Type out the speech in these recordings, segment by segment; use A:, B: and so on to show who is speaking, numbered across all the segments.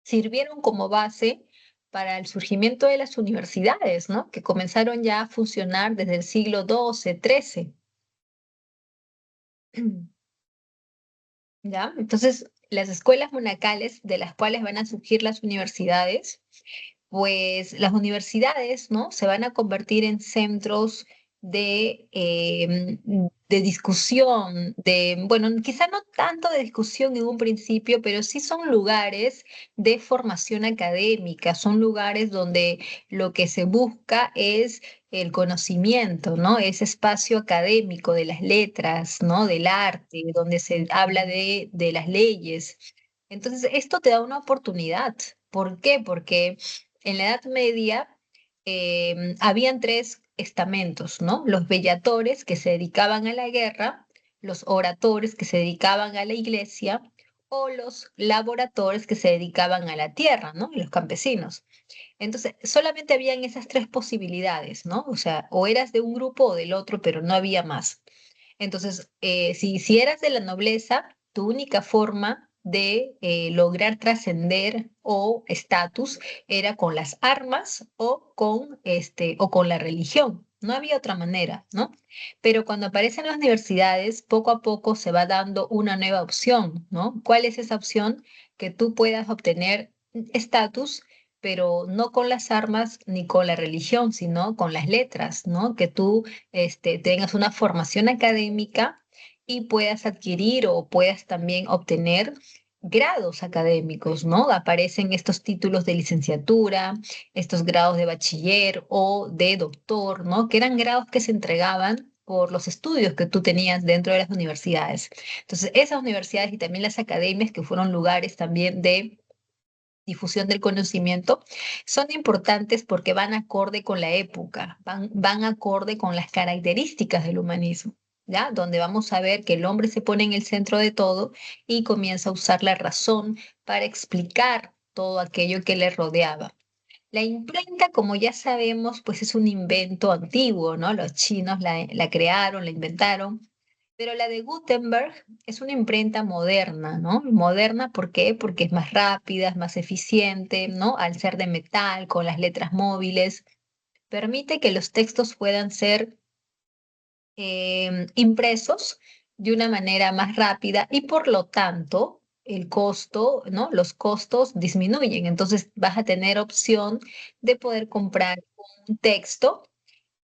A: sirvieron como base para el surgimiento de las universidades, ¿no? Que comenzaron ya a funcionar desde el siglo XII, XIII. ¿Ya? Entonces, las escuelas monacales de las cuales van a surgir las universidades, pues las universidades, ¿no? Se van a convertir en centros de discusión, bueno, quizá no tanto de discusión en un principio, pero sí son lugares de formación académica, son lugares donde lo que se busca es el conocimiento, ¿no? Ese espacio académico de las letras, ¿no? Del arte, donde se habla de las leyes. Entonces, esto te da una oportunidad. ¿Por qué? Porque en la Edad Media habían tres estamentos, ¿no? Los bellatores que se dedicaban a la guerra, los oradores que se dedicaban a la iglesia o los laboradores que se dedicaban a la tierra, ¿no? Los campesinos. Entonces, solamente habían esas tres posibilidades, ¿no? O sea, o eras de un grupo o del otro, pero no había más. Entonces, si eras de la nobleza, tu única forma de lograr trascender o estatus era con las armas o con la religión. No había otra manera, ¿no? Pero cuando aparecen las universidades, poco a poco se va dando una nueva opción, ¿no? ¿Cuál es esa opción? Que tú puedas obtener estatus, pero no con las armas ni con la religión, sino con las letras, ¿no? Que tú tengas una formación académica y puedas adquirir o puedas también obtener grados académicos, ¿no? Aparecen estos títulos de licenciatura, estos grados de bachiller o de doctor, ¿no? Que eran grados que se entregaban por los estudios que tú tenías dentro de las universidades. Entonces, esas universidades y también las academias, que fueron lugares también de difusión del conocimiento, son importantes porque van acorde con la época, van acorde con las características del humanismo, ¿ya? Donde vamos a ver que el hombre se pone en el centro de todo y comienza a usar la razón para explicar todo aquello que le rodeaba. La imprenta, como ya sabemos, pues es un invento antiguo, ¿no? Los chinos la crearon, la inventaron, pero la de Gutenberg es una imprenta moderna, ¿no? Moderna, ¿por qué? Porque es más rápida, es más eficiente, ¿no? Al ser de metal, con las letras móviles, permite que los textos puedan ser impresos de una manera más rápida y por lo tanto el costo, ¿no? Los costos disminuyen. Entonces vas a tener opción de poder comprar un texto.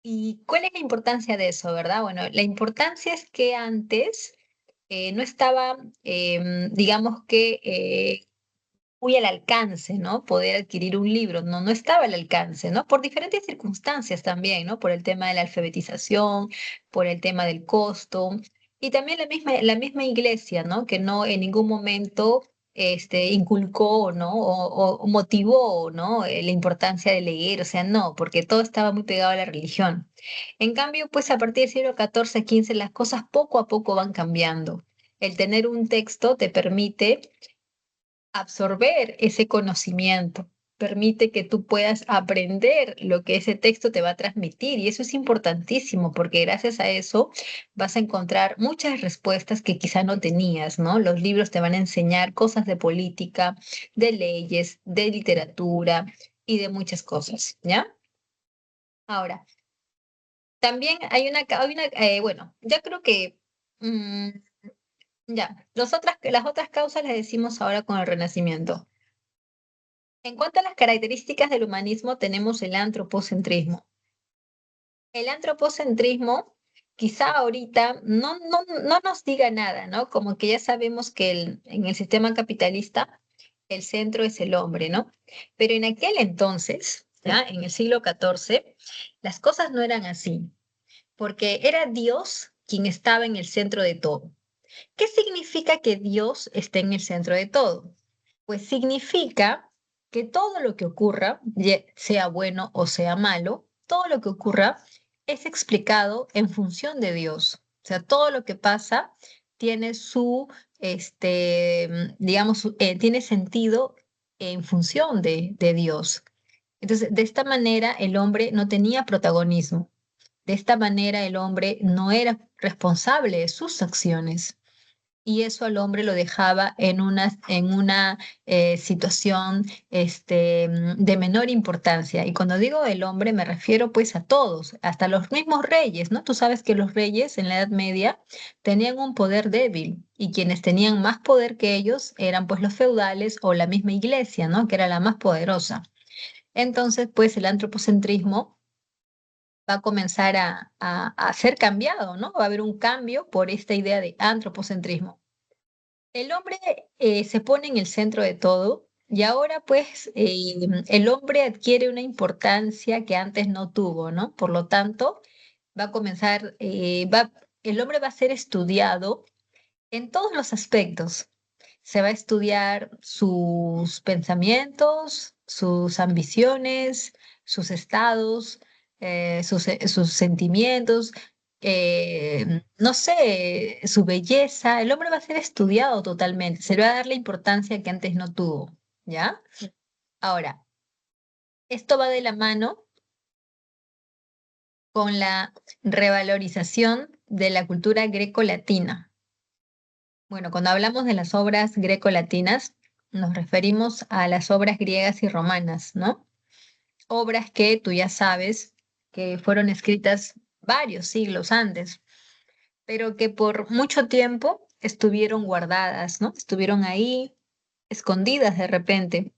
A: ¿Y cuál es la importancia de eso, verdad? Bueno, la importancia es que antes no estaba, digamos que, muy al alcance, ¿no? Poder adquirir un libro, no estaba al alcance, ¿no? Por diferentes circunstancias también, ¿no? Por el tema de la alfabetización, por el tema del costo, y también la misma iglesia, ¿no? Que no en ningún momento inculcó, ¿no? O motivó, ¿no? La importancia de leer, o sea, no, porque todo estaba muy pegado a la religión. En cambio, pues a partir del siglo XIV, XV, las cosas poco a poco van cambiando. El tener un texto te permite absorber ese conocimiento, permite que tú puedas aprender lo que ese texto te va a transmitir y eso es importantísimo porque gracias a eso vas a encontrar muchas respuestas que quizá no tenías, ¿no? Los libros te van a enseñar cosas de política, de leyes, de literatura y de muchas cosas, ¿ya? Ahora, también bueno, ya creo que mm, ya, las otras causas las decimos ahora con el Renacimiento. En cuanto a las características del humanismo, tenemos el antropocentrismo. El antropocentrismo quizá ahorita no nos diga nada, ¿no? Como que ya sabemos que en el sistema capitalista el centro es el hombre, ¿no? Pero en aquel entonces, ¿ya? En el siglo XIV, las cosas no eran así, porque era Dios quien estaba en el centro de todo. ¿Qué significa que Dios esté en el centro de todo? Pues significa que todo lo que ocurra, sea bueno o sea malo, todo lo que ocurra es explicado en función de Dios. O sea, todo lo que pasa tiene digamos, tiene sentido en función de Dios. Entonces, de esta manera el hombre no tenía protagonismo. De esta manera el hombre no era responsable de sus acciones. y eso al hombre lo dejaba en una situación de menor importancia. Y cuando digo el hombre me refiero pues a todos, hasta los mismos reyes, ¿no? Tú sabes que los reyes en la Edad Media tenían un poder débil y quienes tenían más poder que ellos eran pues los feudales o la misma iglesia, ¿no? Que era la más poderosa. Entonces pues el antropocentrismo va a comenzar a ser cambiado, ¿no? Va a haber un cambio por esta idea de antropocentrismo. El hombre se pone en el centro de todo y ahora pues el hombre adquiere una importancia que antes no tuvo, ¿no? Por lo tanto, va a comenzar, el hombre va a ser estudiado en todos los aspectos. Se va a estudiar sus pensamientos, sus ambiciones, sus estados, sus sentimientos, no sé, su belleza. El hombre va a ser estudiado totalmente, se le va a dar la importancia que antes no tuvo, ¿ya? Ahora, esto va de la mano con la revalorización de la cultura greco-latina. Bueno, cuando hablamos de las obras grecolatinas, nos referimos a las obras griegas y romanas, ¿no? Obras que tú ya sabes que fueron escritas varios siglos antes, pero que por mucho tiempo estuvieron guardadas, ¿no? Estuvieron ahí, escondidas de repente.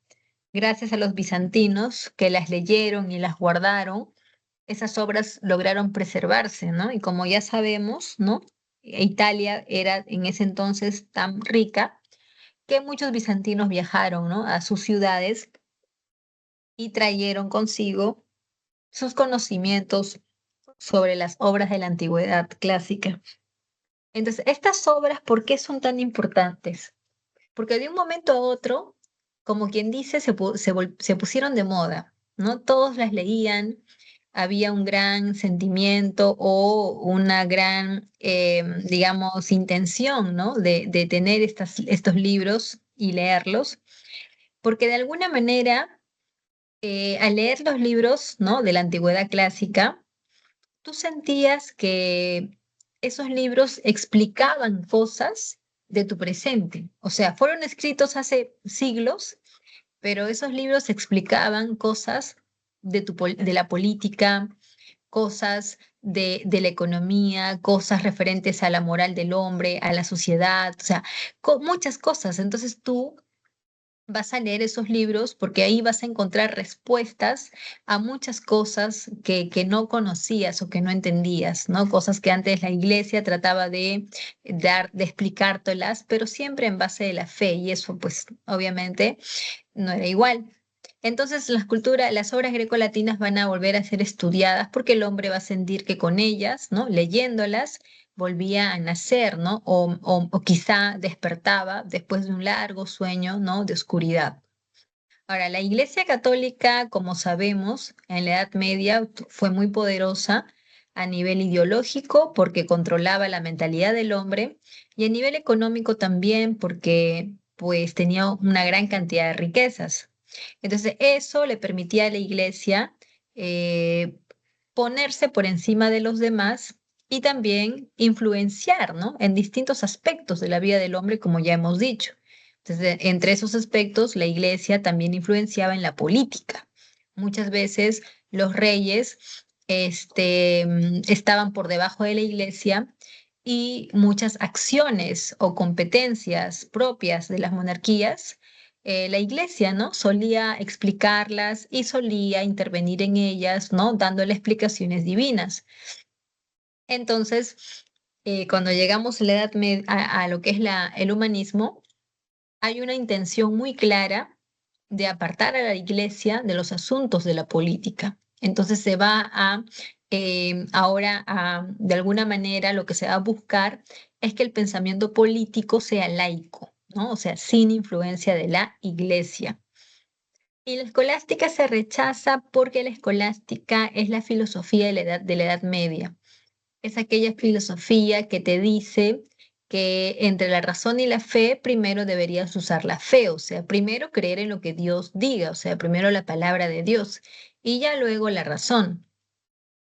A: Gracias a los bizantinos que las leyeron y las guardaron, esas obras lograron preservarse, ¿no? Y como ya sabemos, ¿no? Italia era en ese entonces tan rica que muchos bizantinos viajaron, ¿no? A sus ciudades y trajeron consigo sus conocimientos sobre las obras de la antigüedad clásica. Entonces, estas obras, ¿por qué son tan importantes? Porque de un momento a otro, como quien dice, se pusieron de moda, ¿no? Todos las leían, había un gran sentimiento o una gran, digamos, intención, ¿no? De tener estos libros y leerlos, porque de alguna manera, al leer los libros, ¿no? De la antigüedad clásica, tú sentías que esos libros explicaban cosas de tu presente. O sea, fueron escritos hace siglos, pero esos libros explicaban cosas de la política, cosas de la economía, cosas referentes a la moral del hombre, a la sociedad, o sea, muchas cosas. Entonces tú vas a leer esos libros porque ahí vas a encontrar respuestas a muchas cosas que no conocías o que no entendías, ¿no? Cosas que antes la iglesia trataba de dar, de explicártelas, pero siempre en base de la fe y eso pues obviamente no era igual. Entonces las obras grecolatinas van a volver a ser estudiadas porque el hombre va a sentir que con ellas, ¿no? Leyéndolas, volvía a nacer, ¿no? O quizá despertaba después de un largo sueño, ¿no? De oscuridad. Ahora, la Iglesia Católica, como sabemos, en la Edad Media fue muy poderosa a nivel ideológico porque controlaba la mentalidad del hombre y a nivel económico también porque pues tenía una gran cantidad de riquezas. Entonces, eso le permitía a la Iglesia eh, ponerse por encima de los demás y también influenciar, ¿no? En distintos aspectos de la vida del hombre, como ya hemos dicho. Entonces, entre esos aspectos, la iglesia también influenciaba en la política. Muchas veces los reyes estaban por debajo de la iglesia y muchas acciones o competencias propias de las monarquías, la iglesia, ¿no? Solía explicarlas y solía intervenir en ellas, ¿no? Dándole explicaciones divinas. Entonces, cuando llegamos a la a lo que es el humanismo, hay una intención muy clara de apartar a la iglesia de los asuntos de la política. Entonces se va ahora de alguna manera, lo que se va a buscar es que el pensamiento político sea laico, ¿no? O sea, sin influencia de la iglesia. Y la escolástica se rechaza porque la escolástica es la filosofía de la Edad Media. Es aquella filosofía que te dice que entre la razón y la fe, primero deberías usar la fe, o sea, primero creer en lo que Dios diga, o sea, primero la palabra de Dios y ya luego la razón.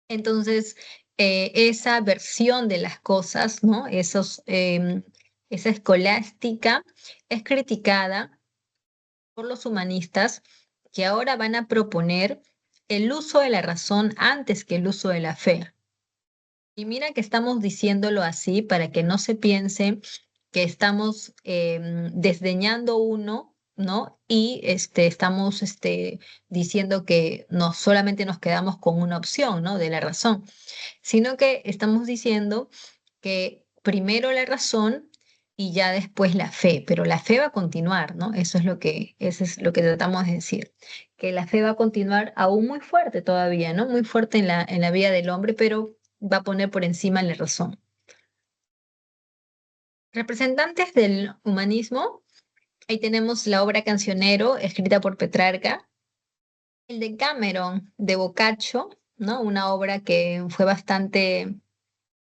A: Entonces, esa versión de las cosas, ¿no? Esa escolástica es criticada por los humanistas que ahora van a proponer el uso de la razón antes que el uso de la fe. Y mira que estamos diciéndolo así para que no se piense que estamos desdeñando uno, ¿no? Y estamos diciendo que no solamente nos quedamos con una opción, ¿no? De la razón, sino que estamos diciendo que primero la razón y ya después la fe, pero la fe va a continuar, ¿no? Eso es lo que tratamos de decir, que la fe va a continuar aún muy fuerte todavía, ¿no? Muy fuerte en la vida del hombre, pero va a poner por encima la razón. Representantes del humanismo, ahí tenemos la obra Cancionero, escrita por Petrarca, el de Cameron, de Boccaccio, ¿no? Una obra que fue bastante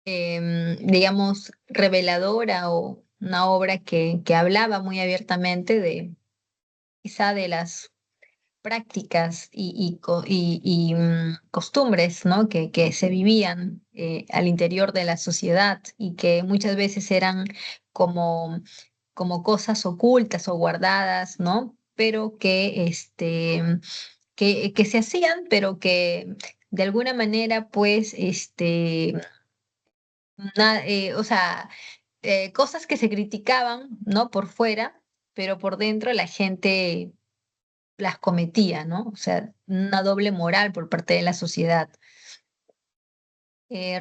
A: digamos, reveladora o una obra que hablaba muy abiertamente de quizá de las prácticas y costumbres, ¿no? que se vivían al interior de la sociedad y que muchas veces eran como, como cosas ocultas o guardadas, ¿no? Pero que se hacían, pero que de alguna manera, pues, o sea, cosas que se criticaban, ¿no? Por fuera, pero por dentro la gente las cometía, ¿no? O sea, una doble moral por parte de la sociedad.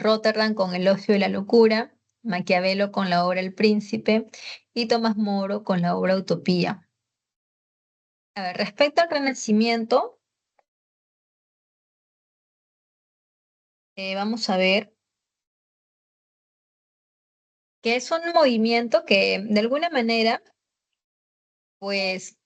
A: Rotterdam con El ocio y la locura, Maquiavelo con la obra El Príncipe y Tomás Moro con la obra Utopía. A ver, respecto al Renacimiento, vamos a ver que es un movimiento que de alguna manera, pues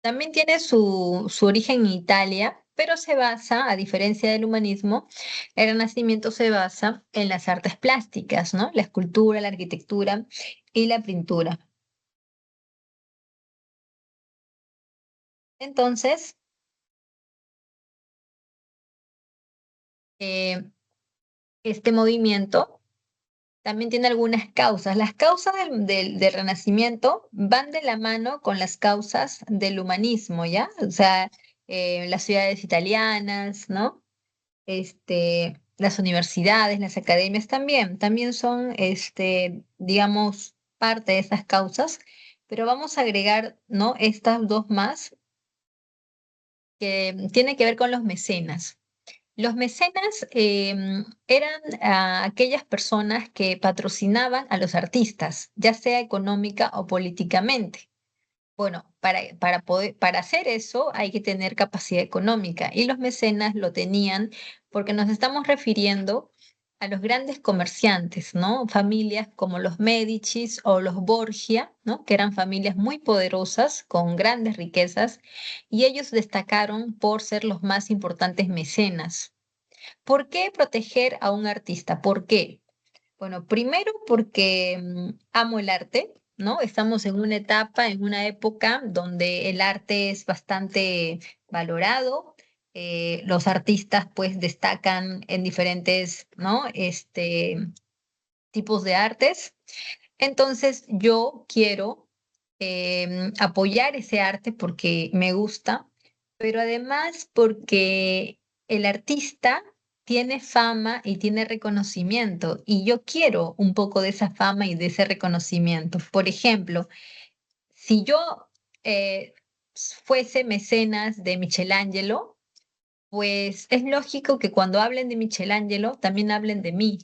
A: también tiene su origen en Italia, pero se basa, a diferencia del humanismo, el Renacimiento se basa en las artes plásticas, ¿no? La escultura, la arquitectura y la pintura. Entonces, eh, este movimiento también tiene algunas causas. Las causas del Renacimiento van de la mano con las causas del humanismo, ¿ya? O sea, las ciudades italianas, ¿no? Las universidades, las academias también son, digamos, parte de esas causas, pero vamos a agregar, ¿no? Estas dos más que tienen que ver con los mecenas. Los mecenas eran aquellas personas que patrocinaban a los artistas, ya sea económica o políticamente. Bueno, para hacer eso hay que tener capacidad económica y los mecenas lo tenían porque nos estamos refiriendo a los grandes comerciantes, ¿no? Familias como los Médicis o los Borgia, ¿no? Que eran familias muy poderosas con grandes riquezas y ellos destacaron por ser los más importantes mecenas. ¿Por qué proteger a un artista? ¿Por qué? Bueno, primero porque amo el arte, ¿no? Estamos en una etapa, en una época donde el arte es bastante valorado. Los artistas pues destacan en diferentes, ¿no? Tipos de artes. Entonces yo quiero apoyar ese arte porque me gusta, pero además porque el artista tiene fama y tiene reconocimiento y yo quiero un poco de esa fama y de ese reconocimiento. Por ejemplo, si yo eh, fuese mecenas de Michelangelo, pues es lógico que cuando hablen de Michelangelo también hablen de mí,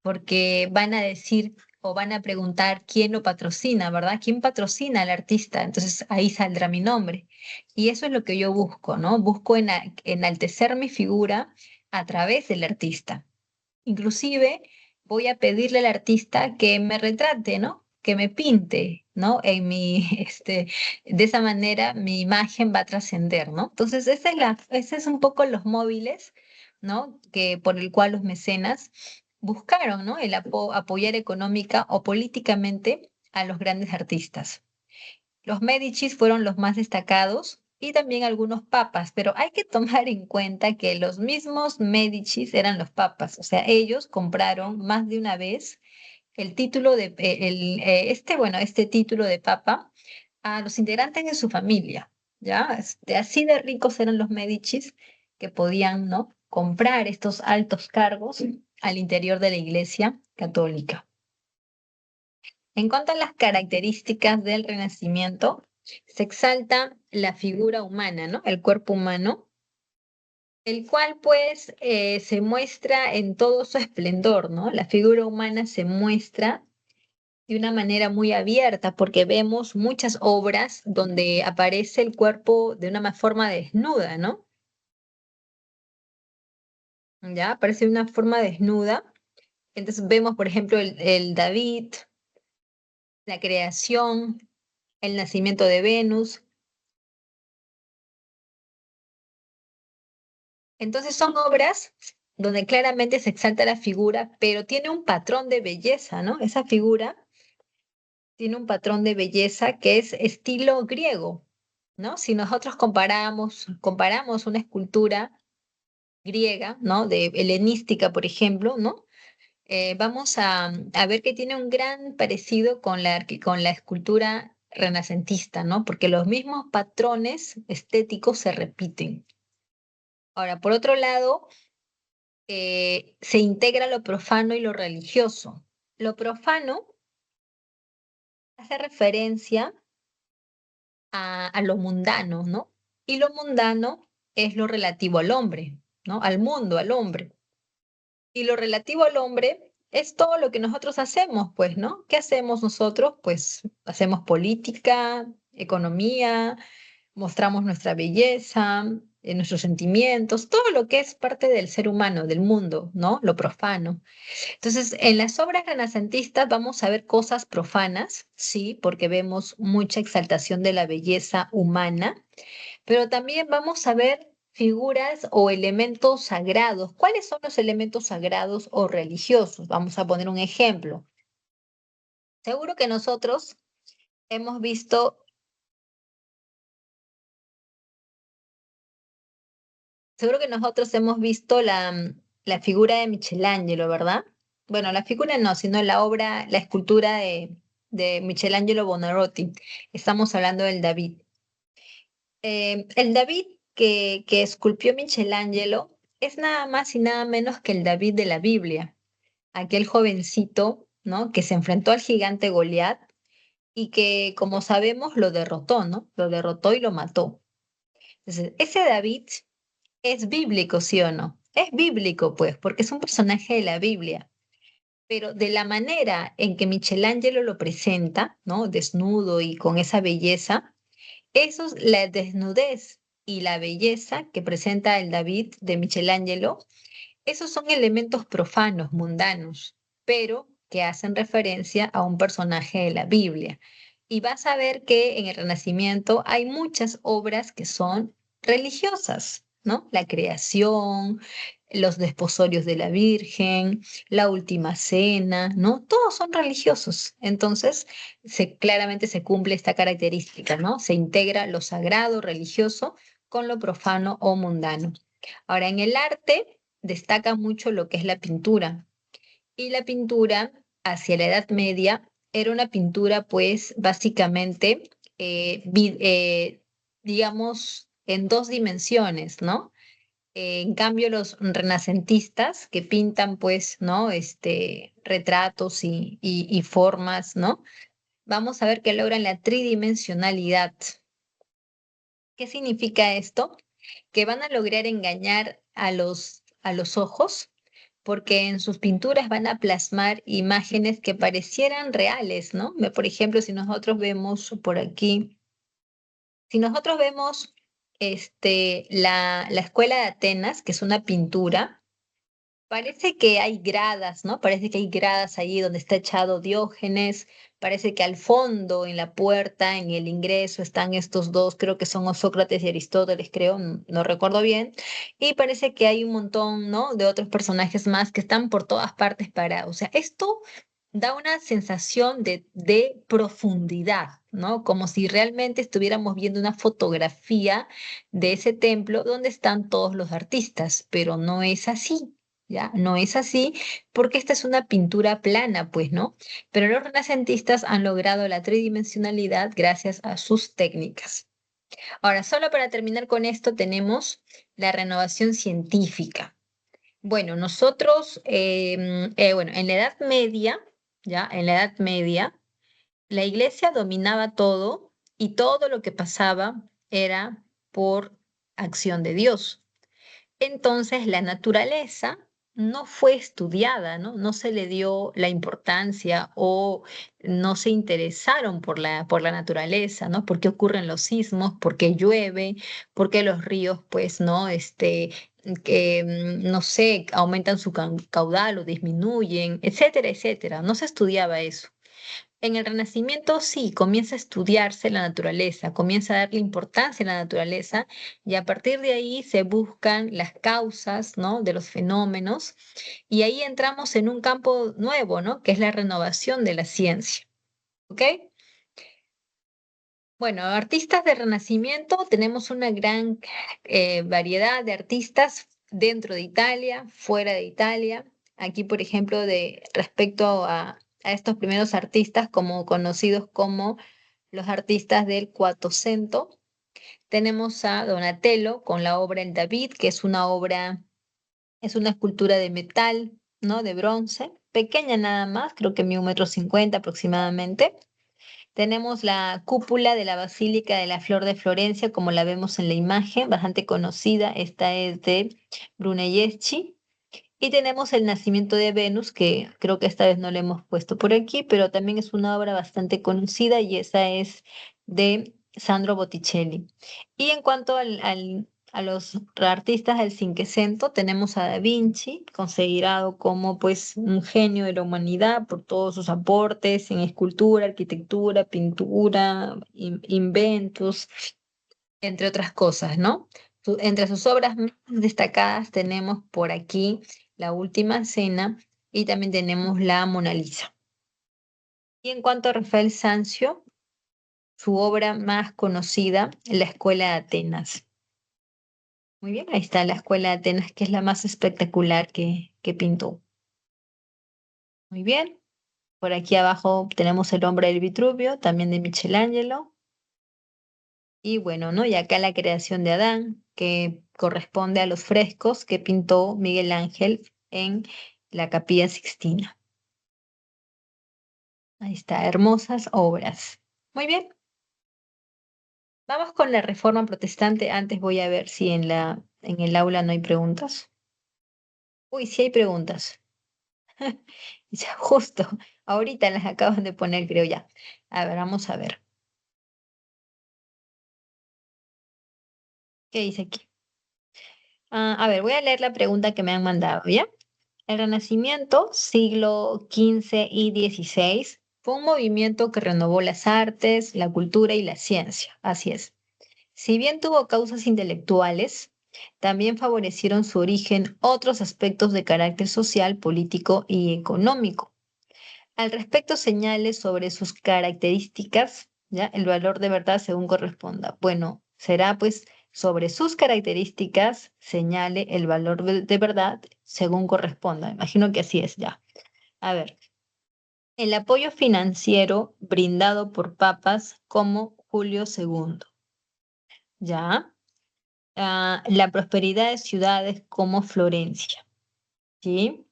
A: porque van a decir o van a preguntar quién lo patrocina, ¿verdad? ¿Quién patrocina al artista? Entonces ahí saldrá mi nombre. Y eso es lo que yo busco, ¿no? Busco enaltecer mi figura a través del artista. Inclusive voy a pedirle al artista que me retrate, ¿no? Que me pinte, ¿no? De esa manera mi imagen va a trascender, ¿no? Entonces, ese es un poco los móviles, ¿no? Que por el cual los mecenas buscaron, ¿no? El apoyar económica o políticamente a los grandes artistas. Los Médicis fueron los más destacados y también algunos papas, pero hay que tomar en cuenta que los mismos Médicis eran los papas, o sea, ellos compraron más de una vez el título este título de papa a los integrantes de su familia, ¿ya? Así de ricos eran los Médicis que podían, ¿no? Comprar estos altos cargos al interior de la Iglesia católica. En cuanto a las características del Renacimiento, se exalta la figura humana, ¿no? El cuerpo humano, el cual pues se muestra en todo su esplendor, ¿no? La figura humana se muestra de una manera muy abierta porque vemos muchas obras donde aparece el cuerpo de una forma desnuda, ¿no? Ya aparece de una forma desnuda. Entonces vemos, por ejemplo, el David, la creación, el nacimiento de Venus. Entonces son obras donde claramente se exalta la figura, pero tiene un patrón de belleza, ¿no? Esa figura tiene un patrón de belleza que es estilo griego, ¿no? Si nosotros comparamos una escultura griega, ¿no? De helenística, por ejemplo, ¿no? Vamos a ver que tiene un gran parecido con con la escultura renacentista, ¿no? Porque los mismos patrones estéticos se repiten. Ahora, por otro lado, se integra lo profano y lo religioso. Lo profano hace referencia a lo mundano, ¿no? Y lo mundano es lo relativo al hombre, ¿no? Al mundo, al hombre. Y lo relativo al hombre es todo lo que nosotros hacemos, pues, ¿no? ¿Qué hacemos nosotros? Pues hacemos política, economía, mostramos nuestra belleza, nuestros sentimientos, todo lo que es parte del ser humano, del mundo, ¿no? Lo profano. Entonces, en las obras renacentistas vamos a ver cosas profanas, sí, porque vemos mucha exaltación de la belleza humana, pero también vamos a ver figuras o elementos sagrados. ¿Cuáles son los elementos sagrados o religiosos? Vamos a poner un ejemplo. Seguro que nosotros hemos visto, seguro que nosotros hemos visto la figura de Michelangelo, ¿verdad? Bueno, la figura no, sino la obra, la escultura de Michelangelo Buonarroti. Estamos hablando del David. El David que esculpió Michelangelo es nada más y nada menos que el David de la Biblia, aquel jovencito, ¿no? Que se enfrentó al gigante Goliat y que, como sabemos, lo derrotó, ¿no? Lo derrotó y lo mató. Entonces, ese David es bíblico, ¿sí o no? Es bíblico, pues, porque es un personaje de la Biblia. Pero de la manera en que Michelangelo lo presenta, ¿no? Desnudo y con esa belleza, eso es la desnudez y la belleza que presenta el David de Michelangelo. Esos son elementos profanos, mundanos, pero que hacen referencia a un personaje de la Biblia. Y vas a ver que en el Renacimiento hay muchas obras que son religiosas, ¿no? La creación, los desposorios de la Virgen, la última cena, ¿no? Todos son religiosos. Entonces, claramente se cumple esta característica, ¿no? Se integra lo sagrado, religioso, con lo profano o mundano. Ahora, en el arte destaca mucho lo que es la pintura. Y la pintura hacia la Edad Media era una pintura, pues, básicamente, digamos, en dos dimensiones, ¿no? En cambio, los renacentistas que pintan, pues, ¿no? Retratos y formas, ¿no? Vamos a ver que logran la tridimensionalidad. ¿Qué significa esto? Que van a lograr engañar a los ojos porque en sus pinturas van a plasmar imágenes que parecieran reales, ¿no? Por ejemplo, si nosotros vemos por aquí, si nosotros vemos la escuela de Atenas, que es una pintura, parece que hay gradas, ¿no? Parece que hay gradas ahí donde está echado Diógenes. Parece que al fondo, en la puerta, en el ingreso, están estos dos, creo que son Sócrates y Aristóteles, creo, no recuerdo bien. Y parece que hay un montón, ¿no? De otros personajes más que están por todas partes parados. O sea, esto da una sensación de profundidad, ¿no? Como si realmente estuviéramos viendo una fotografía de ese templo donde están todos los artistas, pero no es así. ¿ya? No es así porque esta es una pintura plana, pues, ¿no? Pero los renacentistas han logrado la tridimensionalidad gracias a sus técnicas. Ahora, solo para terminar con esto, tenemos la renovación científica. Bueno, nosotros, bueno, en la Edad Media, ¿ya? En la Edad Media, la iglesia dominaba todo y todo lo que pasaba era por acción de Dios. Entonces, la naturaleza no fue estudiada, ¿no? No se le dio la importancia o no se interesaron por la naturaleza, ¿no? ¿Por qué ocurren los sismos? ¿Por qué llueve? ¿Por qué los ríos, pues, no? No sé, aumentan su caudal o disminuyen, etcétera, etcétera. No se estudiaba eso. En el Renacimiento sí, comienza a estudiarse la naturaleza, comienza a darle importancia a la naturaleza y a partir de ahí se buscan las causas, ¿no? De los fenómenos y ahí entramos en un campo nuevo, ¿no? Que es la renovación de la ciencia, ¿ok? Bueno, artistas del Renacimiento, tenemos una gran variedad de artistas dentro de Italia, fuera de Italia. Aquí, por ejemplo, respecto a estos primeros artistas como conocidos como los artistas del Quattrocento. Tenemos a Donatello con la obra El David, que es una obra, es una escultura de metal, ¿no? De bronce, pequeña nada más, creo que mide 1,50 m aproximadamente. Tenemos la cúpula de la Basílica de la Flor de Florencia, como la vemos en la imagen, bastante conocida. Esta es de Brunelleschi. Y tenemos el nacimiento de Venus, que creo que esta vez no le hemos puesto por aquí, pero también es una obra bastante conocida y esa es de Sandro Botticelli. Y en cuanto a los artistas del Cinquecento, tenemos a Da Vinci, considerado como pues un genio de la humanidad por todos sus aportes en escultura, arquitectura, pintura, inventos, entre otras cosas, ¿no? Entre sus obras más destacadas tenemos por aquí La Última Cena y también tenemos la Mona Lisa. Y en cuanto a Rafael Sanzio, su obra más conocida, La Escuela de Atenas. Muy bien, ahí está la Escuela de Atenas, que es la más espectacular que pintó. Muy bien, por aquí abajo tenemos El Hombre del Vitruvio, también de Michelangelo. Y bueno, ¿no? Y acá la creación de Adán, que corresponde a los frescos que pintó Miguel Ángel en la Capilla Sixtina. Ahí está, hermosas obras. Muy bien, vamos con la Reforma Protestante. Antes voy a ver si en el aula no hay preguntas. Uy, sí hay preguntas. Ya, justo, ahorita las acaban de poner, creo ya. A ver, vamos a ver. ¿Qué dice aquí? A ver, voy a leer la pregunta que me han mandado, ¿ya? El Renacimiento, siglo XV y XVI, fue un movimiento que renovó las artes, la cultura y la ciencia. Así es. Si bien tuvo causas intelectuales, también favorecieron su origen otros aspectos de carácter social, político y económico. Al respecto, señales sobre sus características, ¿ya? El valor de verdad según corresponda. Bueno, será pues sobre sus características, señale el valor de verdad según corresponda. Imagino que así es ya. A ver, el apoyo financiero brindado por papas como Julio segundo, ¿ya? La prosperidad de ciudades como Florencia, ¿sí?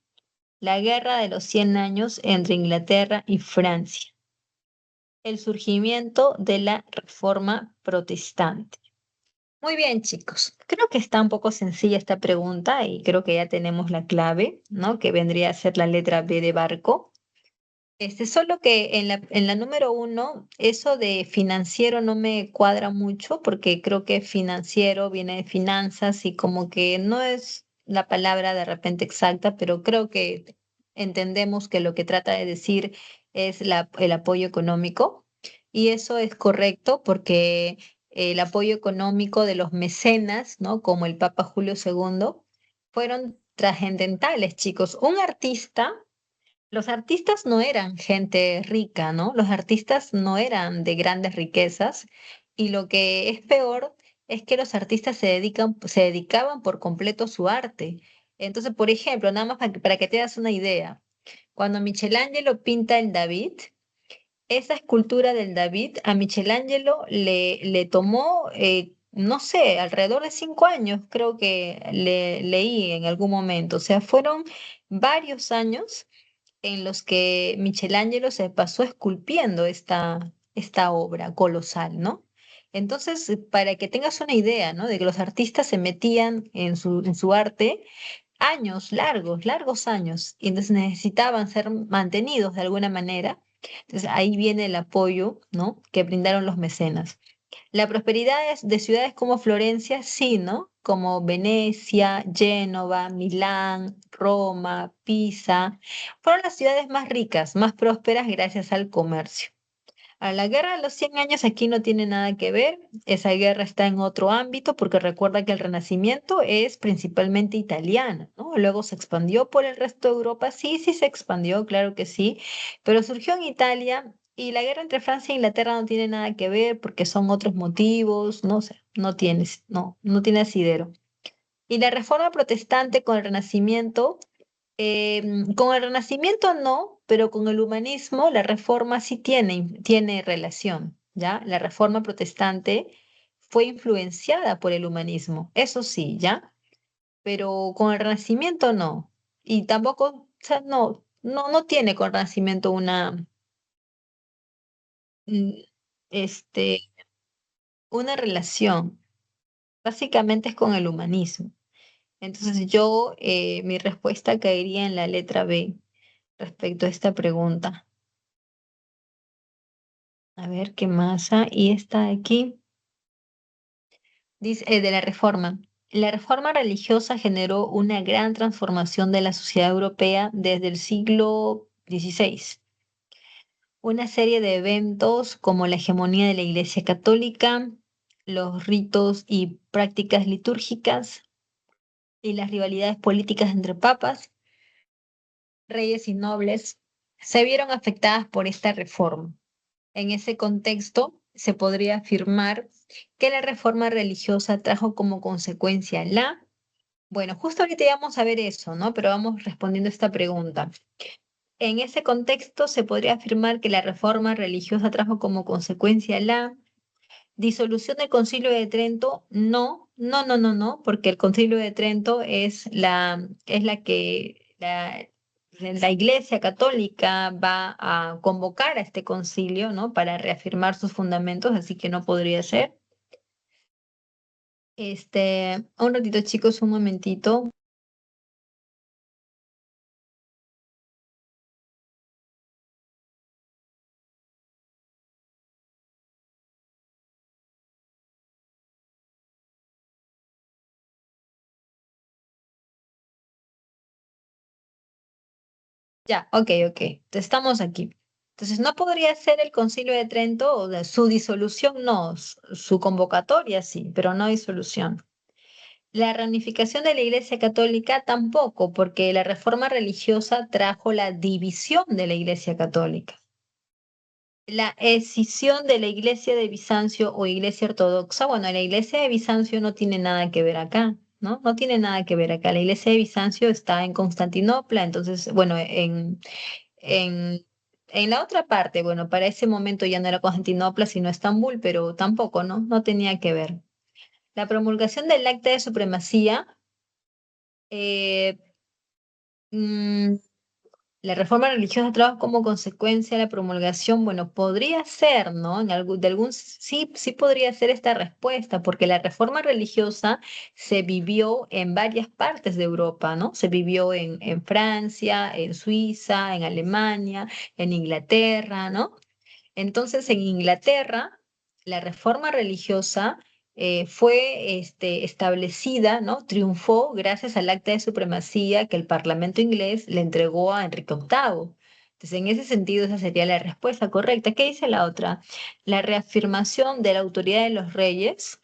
A: La guerra de los 100 años entre Inglaterra y Francia, el surgimiento de la Reforma Protestante. Muy bien, chicos. Creo que está un poco sencilla esta pregunta y creo que ya tenemos la clave, ¿no? Que vendría a ser la letra B de barco. Solo que en la número uno, eso de financiero no me cuadra mucho porque creo que financiero viene de finanzas y como que no es la palabra de repente exacta, pero creo que entendemos que lo que trata de decir es el apoyo económico y eso es correcto porque el apoyo económico de los mecenas, ¿no? Como el Papa Julio segundo, fueron trascendentales, chicos. Un artista, los artistas no eran gente rica, ¿no? Los artistas no eran de grandes riquezas y lo que es peor es que los artistas se dedicaban por completo a su arte. Entonces, por ejemplo, nada más para que te das una idea, cuando Michelangelo pinta el David, esa escultura del David a Michelangelo le tomó, no sé, alrededor de 5 años, creo que leí en algún momento. O sea, fueron varios años en los que Michelangelo se pasó esculpiendo esta obra colosal, ¿no? Entonces, para que tengas una idea, ¿no? De que los artistas se metían en su arte años, largos, largos años, y entonces necesitaban ser mantenidos de alguna manera. Entonces ahí viene el apoyo, ¿no? Que brindaron los mecenas. La prosperidad de ciudades como Florencia, sí, ¿no? Como Venecia, Génova, Milán, Roma, Pisa, fueron las ciudades más ricas, más prósperas gracias al comercio. A la guerra de los 100 años aquí no tiene nada que ver, esa guerra está en otro ámbito porque recuerda que el Renacimiento es principalmente italiano, ¿no? Luego se expandió por el resto de Europa, sí, sí se expandió, claro que sí, pero surgió en Italia y la guerra entre Francia e Inglaterra no tiene nada que ver porque son otros motivos, no sé, no tiene asidero. Y la reforma protestante con el Renacimiento con el Renacimiento no, pero con el humanismo la reforma sí tiene relación, ¿ya? La reforma protestante fue influenciada por el humanismo, eso sí, ¿ya? Pero con el Renacimiento no. Y tampoco, o sea, no tiene con el Renacimiento mm, este, una relación. Básicamente es con el humanismo. Entonces mi respuesta caería en la letra B respecto a esta pregunta. A ver qué más. Y está aquí. Dice, de la reforma. La reforma religiosa generó una gran transformación de la sociedad europea desde el siglo XVI. Una serie de eventos como la hegemonía de la Iglesia Católica, los ritos y prácticas litúrgicas y las rivalidades políticas entre papas, reyes y nobles se vieron afectadas por esta reforma. En ese contexto, se podría afirmar que la reforma religiosa trajo como consecuencia bueno, justo ahorita ya vamos a ver eso, ¿no? Pero vamos respondiendo esta pregunta. En ese contexto, se podría afirmar que la reforma religiosa trajo como consecuencia la disolución del Concilio de Trento. No, no, no, no, no, porque el Concilio de Trento la Iglesia Católica va a convocar a este concilio, ¿no? Para reafirmar sus fundamentos, así que no podría ser. Un ratito, chicos, un momentito. Ya, ok, ok. Entonces, estamos aquí. Entonces, no podría ser el Concilio de Trento o de su disolución, no, su convocatoria sí, pero no disolución. La reunificación de la Iglesia Católica tampoco, porque la reforma religiosa trajo la división de la Iglesia Católica. La escisión de la Iglesia de Bizancio o Iglesia Ortodoxa, bueno, la Iglesia de Bizancio no tiene nada que ver acá, ¿no? No tiene nada que ver acá. La Iglesia de Bizancio está en Constantinopla, entonces, bueno, en, en la otra parte, bueno, para ese momento ya no era Constantinopla, sino Estambul, pero tampoco, ¿no? No tenía que ver. La promulgación del Acta de Supremacía, eh, mm, la reforma religiosa trajo como consecuencia la promulgación, bueno, podría ser, ¿no? Sí, sí podría ser esta respuesta, porque la reforma religiosa se vivió en varias partes de Europa, ¿no? Se vivió en Francia, en Suiza, en Alemania, en Inglaterra, ¿no? Entonces, en Inglaterra, la reforma religiosa fue establecida, ¿no? Triunfó gracias al acta de supremacía que el Parlamento inglés le entregó a Enrique VIII. Entonces, en ese sentido, esa sería la respuesta correcta. ¿Qué dice la otra? La reafirmación de la autoridad de los reyes.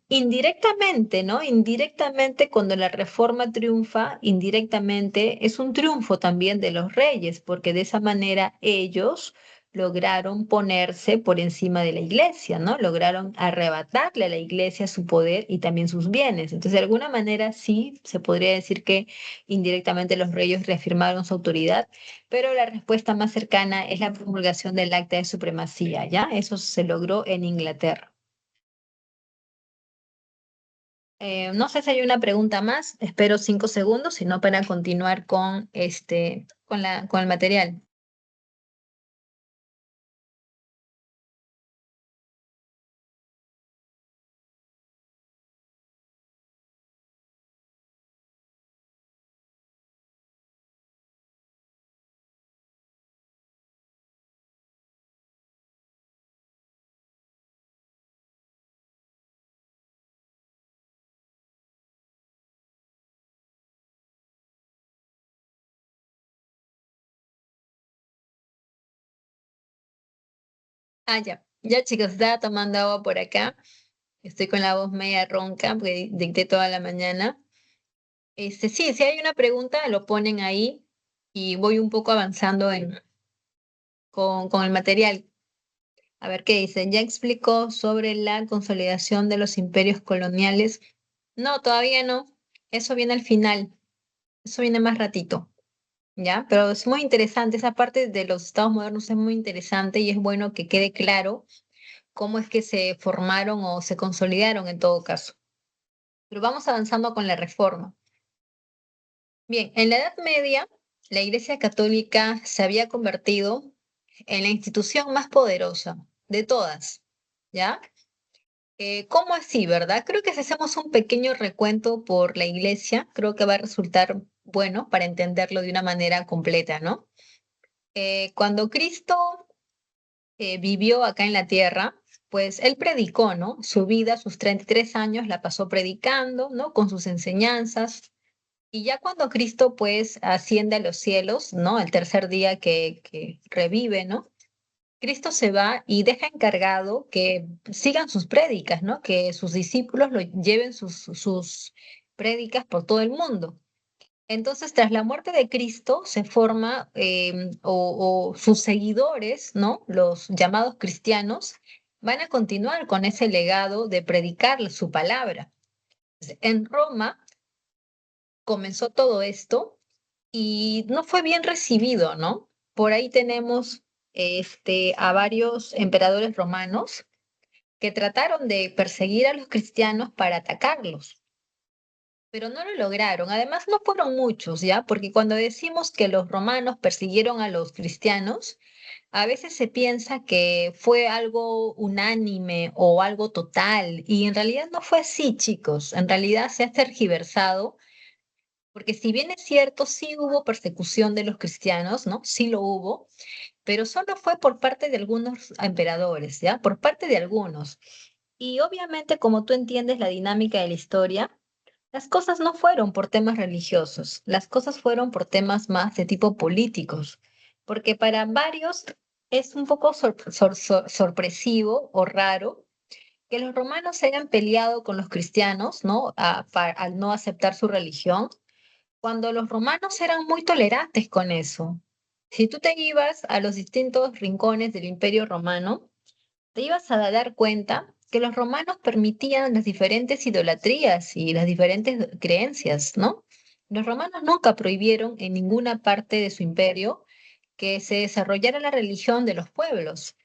A: Indirectamente, ¿no? Indirectamente, cuando la reforma triunfa, indirectamente es un triunfo también de los reyes, porque de esa manera ellos lograron ponerse por encima de la iglesia, ¿no? Lograron arrebatarle a la iglesia su poder y también sus bienes. Entonces, de alguna manera sí se podría decir que indirectamente los reyes reafirmaron su autoridad, pero la respuesta más cercana es la promulgación del Acta de Supremacía, ¿ya? Eso se logró en Inglaterra. No sé si hay una pregunta más, espero 5 segundos, sino para continuar con con el material. Ya chicos, estaba tomando agua por acá. Estoy con la voz media ronca porque dicté toda la mañana. Sí, si hay una pregunta, lo ponen ahí y voy un poco avanzando con el material. A ver qué dicen. Ya explicó sobre la consolidación de los imperios coloniales. No, todavía no. Eso viene al final. Eso viene más ratito. ¿Ya? Pero es muy interesante. Esa parte de los estados modernos es muy interesante y es bueno que quede claro cómo es que se formaron o se consolidaron en todo caso. Pero vamos avanzando con la reforma. Bien, en la Edad Media, la Iglesia Católica se había convertido en la institución más poderosa de todas, ¿ya? ¿Cómo así, verdad? Creo que si hacemos un pequeño recuento por la Iglesia, creo que va a resultar bueno para entenderlo de una manera completa, ¿no? Cuando Cristo vivió acá en la tierra, pues él predicó, ¿no? Su vida, sus 33 años, la pasó predicando, ¿no? Con sus enseñanzas. Y ya cuando Cristo, pues, asciende a los cielos, ¿no? El tercer día que revive, ¿no? Cristo se va y deja encargado que sigan sus prédicas, ¿no? Que sus discípulos lo lleven sus prédicas por todo el mundo. Entonces, tras la muerte de Cristo, se forma, o sus seguidores, ¿no? Los llamados cristianos, van a continuar con ese legado de predicar su palabra. En Roma comenzó todo esto y no fue bien recibido, ¿no? Por ahí tenemos a varios emperadores romanos que trataron de perseguir a los cristianos para atacarlos, pero no lo lograron. Además, no fueron muchos, ¿ya? Porque cuando decimos que los romanos persiguieron a los cristianos, a veces se piensa que fue algo unánime o algo total, y en realidad no fue así, chicos. En realidad se ha tergiversado, porque si bien es cierto, sí hubo persecución de los cristianos, ¿no? Sí lo hubo, pero solo fue por parte de algunos emperadores, ¿ya? Por parte de algunos. Y obviamente, como tú entiendes la dinámica de la historia, las cosas no fueron por temas religiosos, las cosas fueron por temas más de tipo políticos, porque para varios es un poco sorpresivo o raro que los romanos se hayan peleado con los cristianos, ¿no? Al no aceptar su religión, cuando los romanos eran muy tolerantes con eso. Si tú te ibas a los distintos rincones del Imperio Romano, te ibas a dar cuenta que los romanos permitían las diferentes idolatrías y las diferentes creencias, ¿no? Los romanos nunca prohibieron en ninguna parte de su imperio que se desarrollara la religión de los pueblos.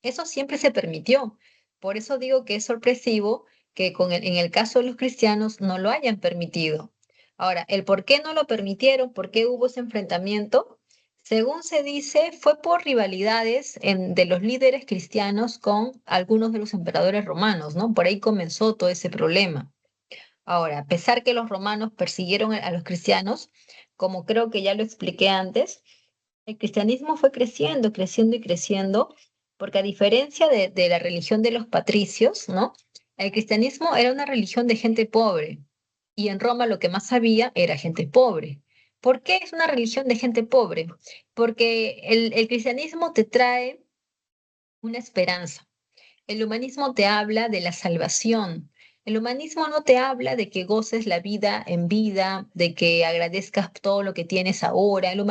A: Eso siempre se permitió. Por eso digo que es sorpresivo que en el caso de los cristianos no lo hayan permitido. Ahora, el por qué no lo permitieron, por qué hubo ese enfrentamiento, según se dice, fue por rivalidades de los líderes cristianos con algunos de los emperadores romanos, ¿no? Por ahí comenzó todo ese problema. Ahora, a pesar que los romanos persiguieron a los cristianos, como creo que ya lo expliqué antes, el cristianismo fue creciendo, creciendo y creciendo, porque a diferencia de la religión de los patricios, ¿no? El cristianismo era una religión de gente pobre, y en Roma lo que más había era gente pobre. ¿Por qué es una religión de gente pobre? Porque el cristianismo te trae una esperanza. El humanismo te habla de la salvación. El humanismo no te habla de que goces la vida en vida, de que agradezcas todo lo que tienes ahora. El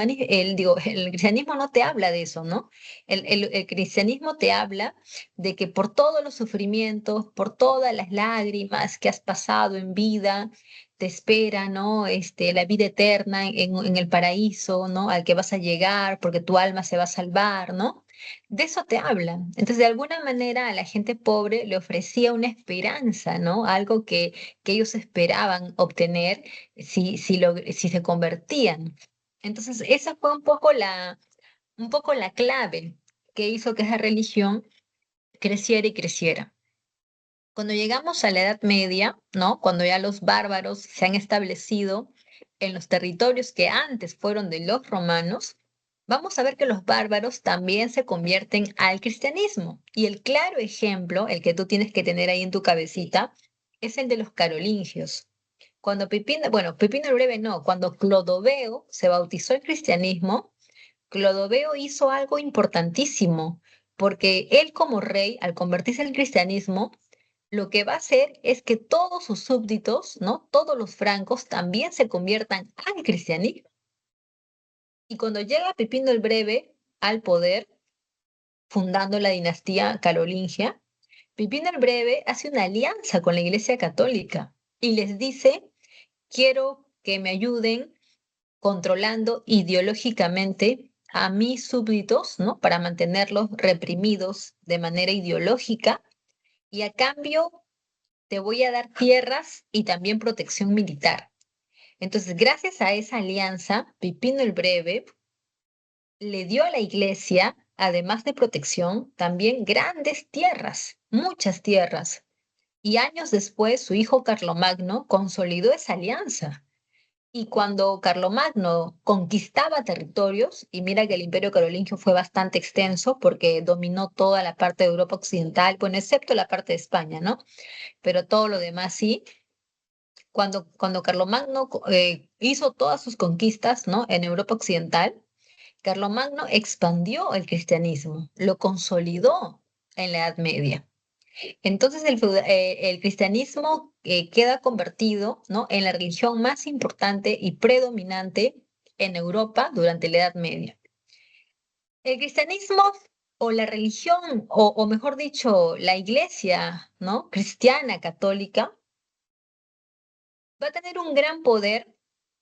A: cristianismo no te habla de eso, ¿no? El cristianismo te habla de que por todos los sufrimientos, por todas las lágrimas que has pasado en vida, te espera, ¿no? La vida eterna en el paraíso, ¿no? Al que vas a llegar porque tu alma se va a salvar, ¿no? De eso te hablan. Entonces, de alguna manera a la gente pobre le ofrecía una esperanza, ¿no? Algo que ellos esperaban obtener si se convertían. Entonces, esa fue un poco la clave que hizo que esa religión creciera y creciera. Cuando llegamos a la Edad Media, ¿no? Cuando ya los bárbaros se han establecido en los territorios que antes fueron de los romanos, vamos a ver que los bárbaros también se convierten al cristianismo. Y el claro ejemplo, el que tú tienes que tener ahí en tu cabecita, es el de los carolingios. Pipino el Breve no, cuando Clodoveo se bautizó el cristianismo, Clodoveo hizo algo importantísimo, porque él como rey, al convertirse al cristianismo, lo que va a hacer es que todos sus súbditos, ¿no? Todos los francos también se conviertan al cristianismo. Y cuando llega Pipino el Breve al poder, fundando la dinastía carolingia, Pipino el Breve hace una alianza con la Iglesia Católica y les dice, quiero que me ayuden controlando ideológicamente a mis súbditos, ¿no? Para mantenerlos reprimidos de manera ideológica y a cambio te voy a dar tierras y también protección militar. Entonces, gracias a esa alianza, Pipino el Breve le dio a la iglesia, además de protección, también grandes tierras, muchas tierras. Y años después, su hijo Carlomagno consolidó esa alianza. Y cuando Carlomagno conquistaba territorios, y mira que el imperio carolingio fue bastante extenso porque dominó toda la parte de Europa occidental, bueno, excepto la parte de España, ¿no? Pero todo lo demás sí. Cuando Carlomagno hizo todas sus conquistas, ¿no? En Europa occidental, Carlomagno expandió el cristianismo, lo consolidó en la Edad Media. Entonces el cristianismo queda convertido, ¿no? En la religión más importante y predominante en Europa durante la Edad Media. El cristianismo o la religión, o mejor dicho, la iglesia, ¿no? Cristiana católica, va a tener un gran poder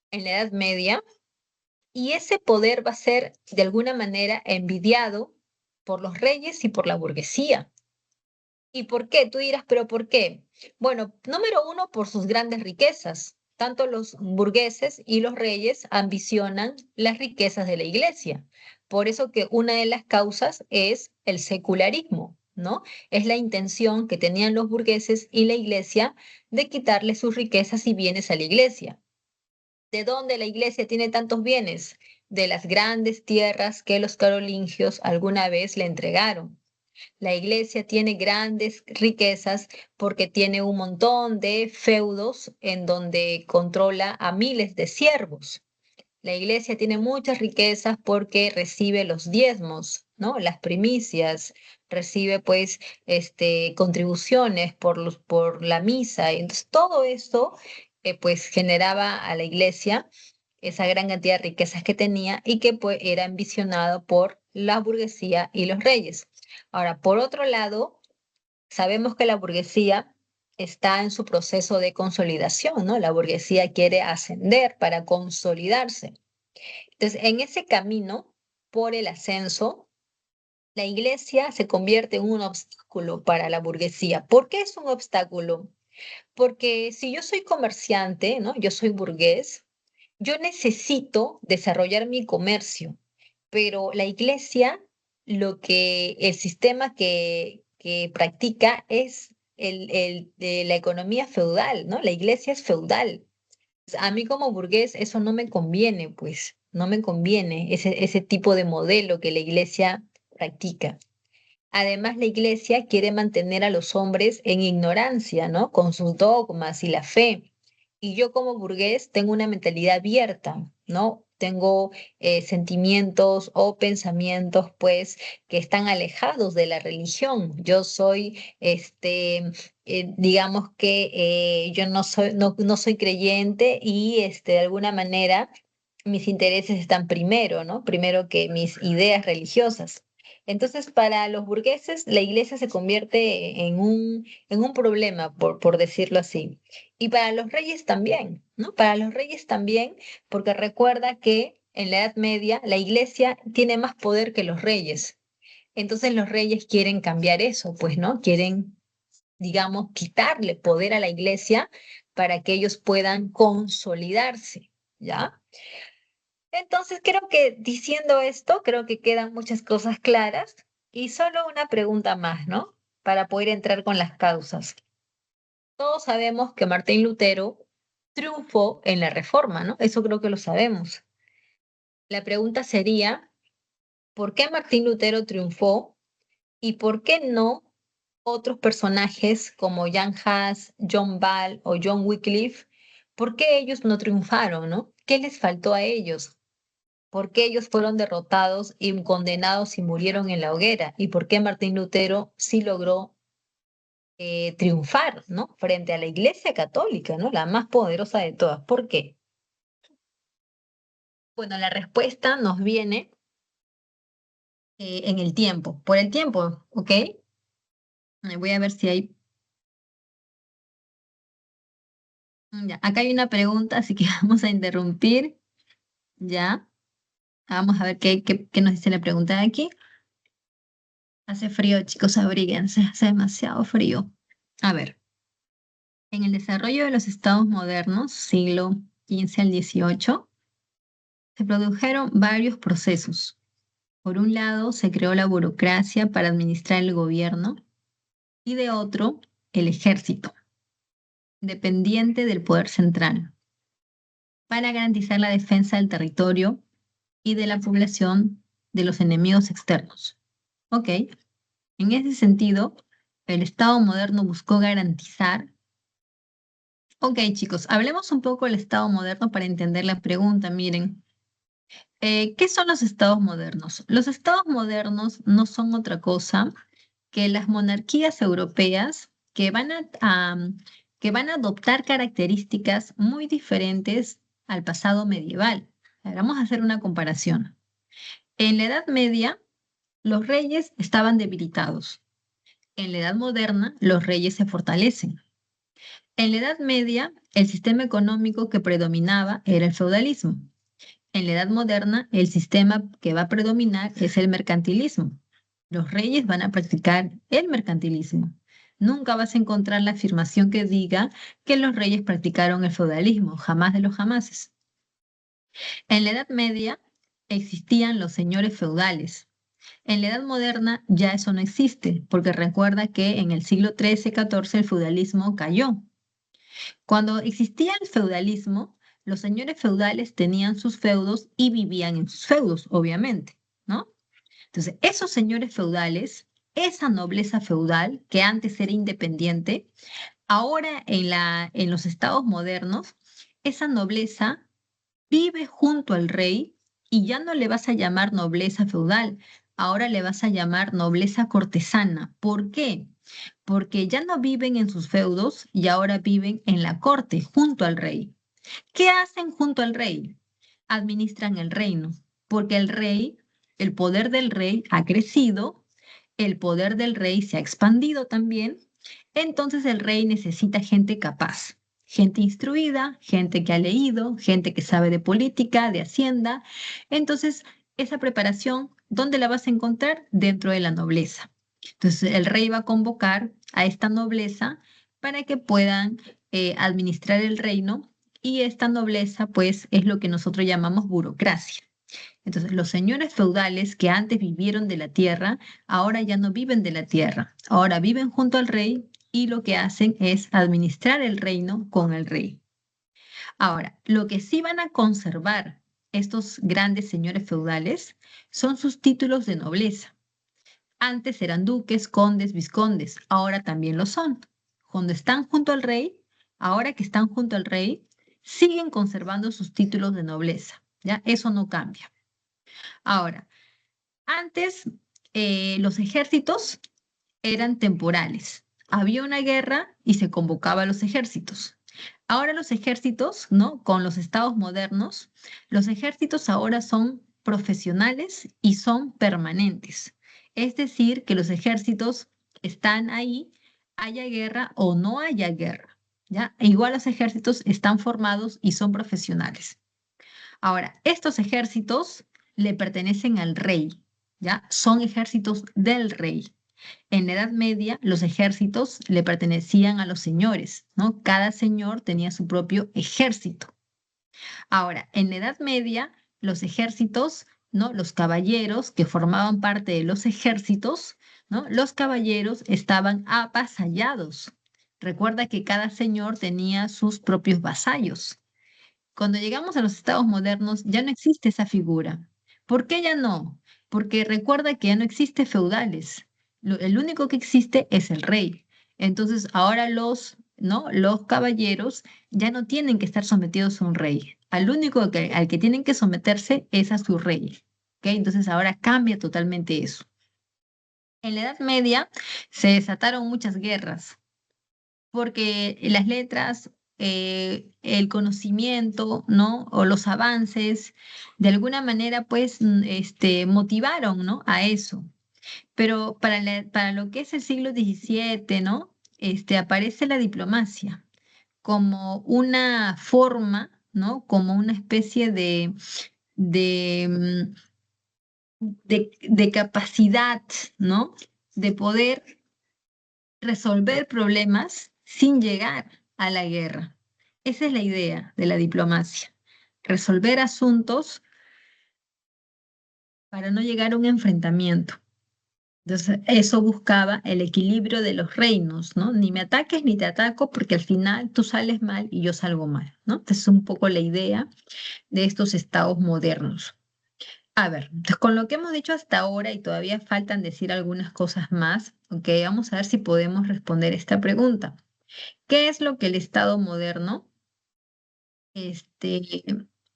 A: en la Edad Media y ese poder va a ser de alguna manera envidiado por los reyes y por la burguesía. ¿Y por qué? Tú dirás, pero ¿por qué? Bueno, número uno, por sus grandes riquezas. Tanto los burgueses y los reyes ambicionan las riquezas de la iglesia. Por eso que una de las causas es el secularismo, ¿no? Es la intención que tenían los burgueses y la iglesia de quitarle sus riquezas y bienes a la iglesia. ¿De dónde la iglesia tiene tantos bienes? De las grandes tierras que los carolingios alguna vez le entregaron. La iglesia tiene grandes riquezas porque tiene un montón de feudos en donde controla a miles de siervos. La iglesia tiene muchas riquezas porque recibe los diezmos, ¿no? Las primicias, recibe pues contribuciones por la misa. Entonces todo esto pues generaba a la iglesia esa gran cantidad de riquezas que tenía y que pues era ambicionado por la burguesía y los reyes. Ahora, por otro lado, sabemos que la burguesía está en su proceso de consolidación, ¿no? La burguesía quiere ascender para consolidarse. Entonces, en ese camino, por el ascenso, la iglesia se convierte en un obstáculo para la burguesía. ¿Por qué es un obstáculo? Porque si yo soy comerciante, ¿no? Yo soy burgués, yo necesito desarrollar mi comercio, pero la iglesia, el sistema que practica es el de la economía feudal, ¿no? La iglesia es feudal. A mí como burgués eso no me conviene, pues, no me conviene ese tipo de modelo que la iglesia practica. Además, la iglesia quiere mantener a los hombres en ignorancia, ¿no? Con sus dogmas y la fe. Y yo como burgués tengo una mentalidad abierta, ¿no? tengo sentimientos o pensamientos, pues, que están alejados de la religión. Yo soy, digamos que yo no soy creyente y, de alguna manera, mis intereses están primero, ¿no? Primero que mis ideas religiosas. Entonces, para los burgueses, la iglesia se convierte en un problema, por decirlo así. Y para los reyes también, ¿no? Para los reyes también, porque recuerda que en la Edad Media la iglesia tiene más poder que los reyes. Entonces los reyes quieren cambiar eso, pues, ¿no? Quieren, digamos, quitarle poder a la iglesia para que ellos puedan consolidarse, ¿ya? Entonces creo que diciendo esto, creo que quedan muchas cosas claras y solo una pregunta más, ¿no? Para poder entrar con las causas. Todos sabemos que Martín Lutero triunfó en la Reforma, ¿no? Eso creo que lo sabemos. La pregunta sería, ¿por qué Martín Lutero triunfó y por qué no otros personajes como Jan Hus, John Ball o John Wycliffe? ¿Por qué ellos no triunfaron, no? ¿Qué les faltó a ellos? ¿Por qué ellos fueron derrotados y condenados y murieron en la hoguera? ¿Y por qué Martín Lutero sí logró triunfar, ¿no? Frente a la Iglesia Católica, ¿no? La más poderosa de todas. ¿Por qué? Bueno, la respuesta nos viene en el tiempo, por el tiempo, ¿ok? Voy a ver si hay... Ya, acá hay una pregunta, así que vamos a interrumpir, ya. Vamos a ver qué nos dice la pregunta de aquí. Hace frío, chicos, abríguense, hace demasiado frío. A ver. En el desarrollo de los estados modernos, siglo XV al XVIII, se produjeron varios procesos. Por un lado, se creó la burocracia para administrar el gobierno y de otro, el ejército, dependiente del poder central, para garantizar la defensa del territorio y de la población de los enemigos externos. Ok, en ese sentido, el Estado moderno buscó garantizar. Ok, chicos, hablemos un poco del Estado moderno para entender la pregunta. Miren. ¿Qué son los estados modernos? Los estados modernos no son otra cosa que las monarquías europeas que van a adoptar características muy diferentes al pasado medieval. A ver, vamos a hacer una comparación. En la Edad Media, los reyes estaban debilitados. En la Edad Moderna, los reyes se fortalecen. En la Edad Media, el sistema económico que predominaba era el feudalismo. En la Edad Moderna, el sistema que va a predominar es el mercantilismo. Los reyes van a practicar el mercantilismo. Nunca vas a encontrar la afirmación que diga que los reyes practicaron el feudalismo, jamás de los jamases. En la Edad Media existían los señores feudales. En la Edad Moderna ya eso no existe, porque recuerda que en el siglo XIII-XIV el feudalismo cayó. Cuando existía el feudalismo, los señores feudales tenían sus feudos y vivían en sus feudos, obviamente, ¿no? Entonces, esos señores feudales, esa nobleza feudal que antes era independiente, ahora en los estados modernos, esa nobleza vive junto al rey y ya no le vas a llamar nobleza feudal, ahora le vas a llamar nobleza cortesana. ¿Por qué? Porque ya no viven en sus feudos y ahora viven en la corte, junto al rey. ¿Qué hacen junto al rey? Administran el reino, porque el poder del rey ha crecido, el poder del rey se ha expandido también, entonces el rey necesita gente capaz, gente instruida, gente que ha leído, gente que sabe de política, de hacienda. Entonces, esa preparación, ¿dónde la vas a encontrar? Dentro de la nobleza. Entonces, el rey va a convocar a esta nobleza para que puedan administrar el reino y esta nobleza, pues, es lo que nosotros llamamos burocracia. Entonces, los señores feudales que antes vivieron de la tierra, ahora ya no viven de la tierra, ahora viven junto al rey y lo que hacen es administrar el reino con el rey. Ahora, lo que sí van a conservar estos grandes señores feudales son sus títulos de nobleza. Antes eran duques, condes, vizcondes, ahora también lo son. Cuando están junto al rey, ahora que están junto al rey, siguen conservando sus títulos de nobleza. ¿ya? Eso no cambia. Ahora, antes los ejércitos eran temporales. Había una guerra y se convocaba a los ejércitos. Ahora los ejércitos, ¿no? Con los estados modernos, los ejércitos ahora son profesionales y son permanentes. Es decir, que los ejércitos están ahí, haya guerra o no haya guerra, ¿ya? E igual los ejércitos están formados y son profesionales. Ahora, estos ejércitos le pertenecen al rey, ¿ya? Son ejércitos del rey. En la Edad Media, los ejércitos le pertenecían a los señores, ¿no? Cada señor tenía su propio ejército. Ahora, en la Edad Media, los ejércitos, ¿no? Los caballeros que formaban parte de los ejércitos, ¿no? Los caballeros estaban avasallados. Recuerda que cada señor tenía sus propios vasallos. Cuando llegamos a los estados modernos, ya no existe esa figura. ¿Por qué ya no? Porque recuerda que ya no existe feudales. El único que existe es el rey. Entonces, ahora ¿no? Los caballeros ya no tienen que estar sometidos a un rey. Al que tienen que someterse es a su rey. ¿Ok? Entonces, ahora cambia totalmente eso. En la Edad Media se desataron muchas guerras porque las letras, el conocimiento, ¿no? O los avances, de alguna manera, pues, motivaron, ¿no? A eso. Pero para lo que es el siglo XVII, ¿no? Aparece la diplomacia como una forma, ¿no? Como una especie de, de capacidad, ¿no? De poder resolver problemas sin llegar a la guerra. Esa es la idea de la diplomacia, resolver asuntos para no llegar a un enfrentamiento. Entonces, eso buscaba el equilibrio de los reinos, ¿no? Ni me ataques ni te ataco porque al final tú sales mal y yo salgo mal, ¿no? Esa es un poco la idea de estos estados modernos. A ver, entonces, con lo que hemos dicho hasta ahora y todavía faltan decir algunas cosas más, ok, vamos a ver si podemos responder esta pregunta. ¿Qué es lo que el Estado moderno este,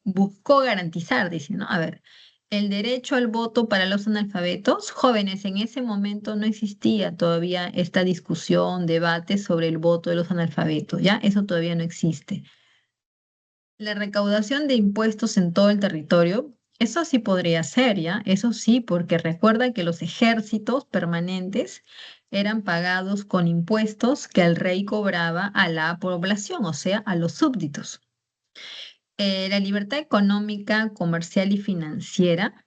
A: buscó garantizar? Dice, ¿no? A ver, el derecho al voto para los analfabetos. Jóvenes, en ese momento no existía todavía esta discusión, debate sobre el voto de los analfabetos, ¿ya? Eso todavía no existe. La recaudación de impuestos en todo el territorio. Eso sí podría ser, ¿ya? Eso sí, porque recuerda que los ejércitos permanentes eran pagados con impuestos que el rey cobraba a la población, o sea, a los súbditos. La libertad económica, comercial y financiera.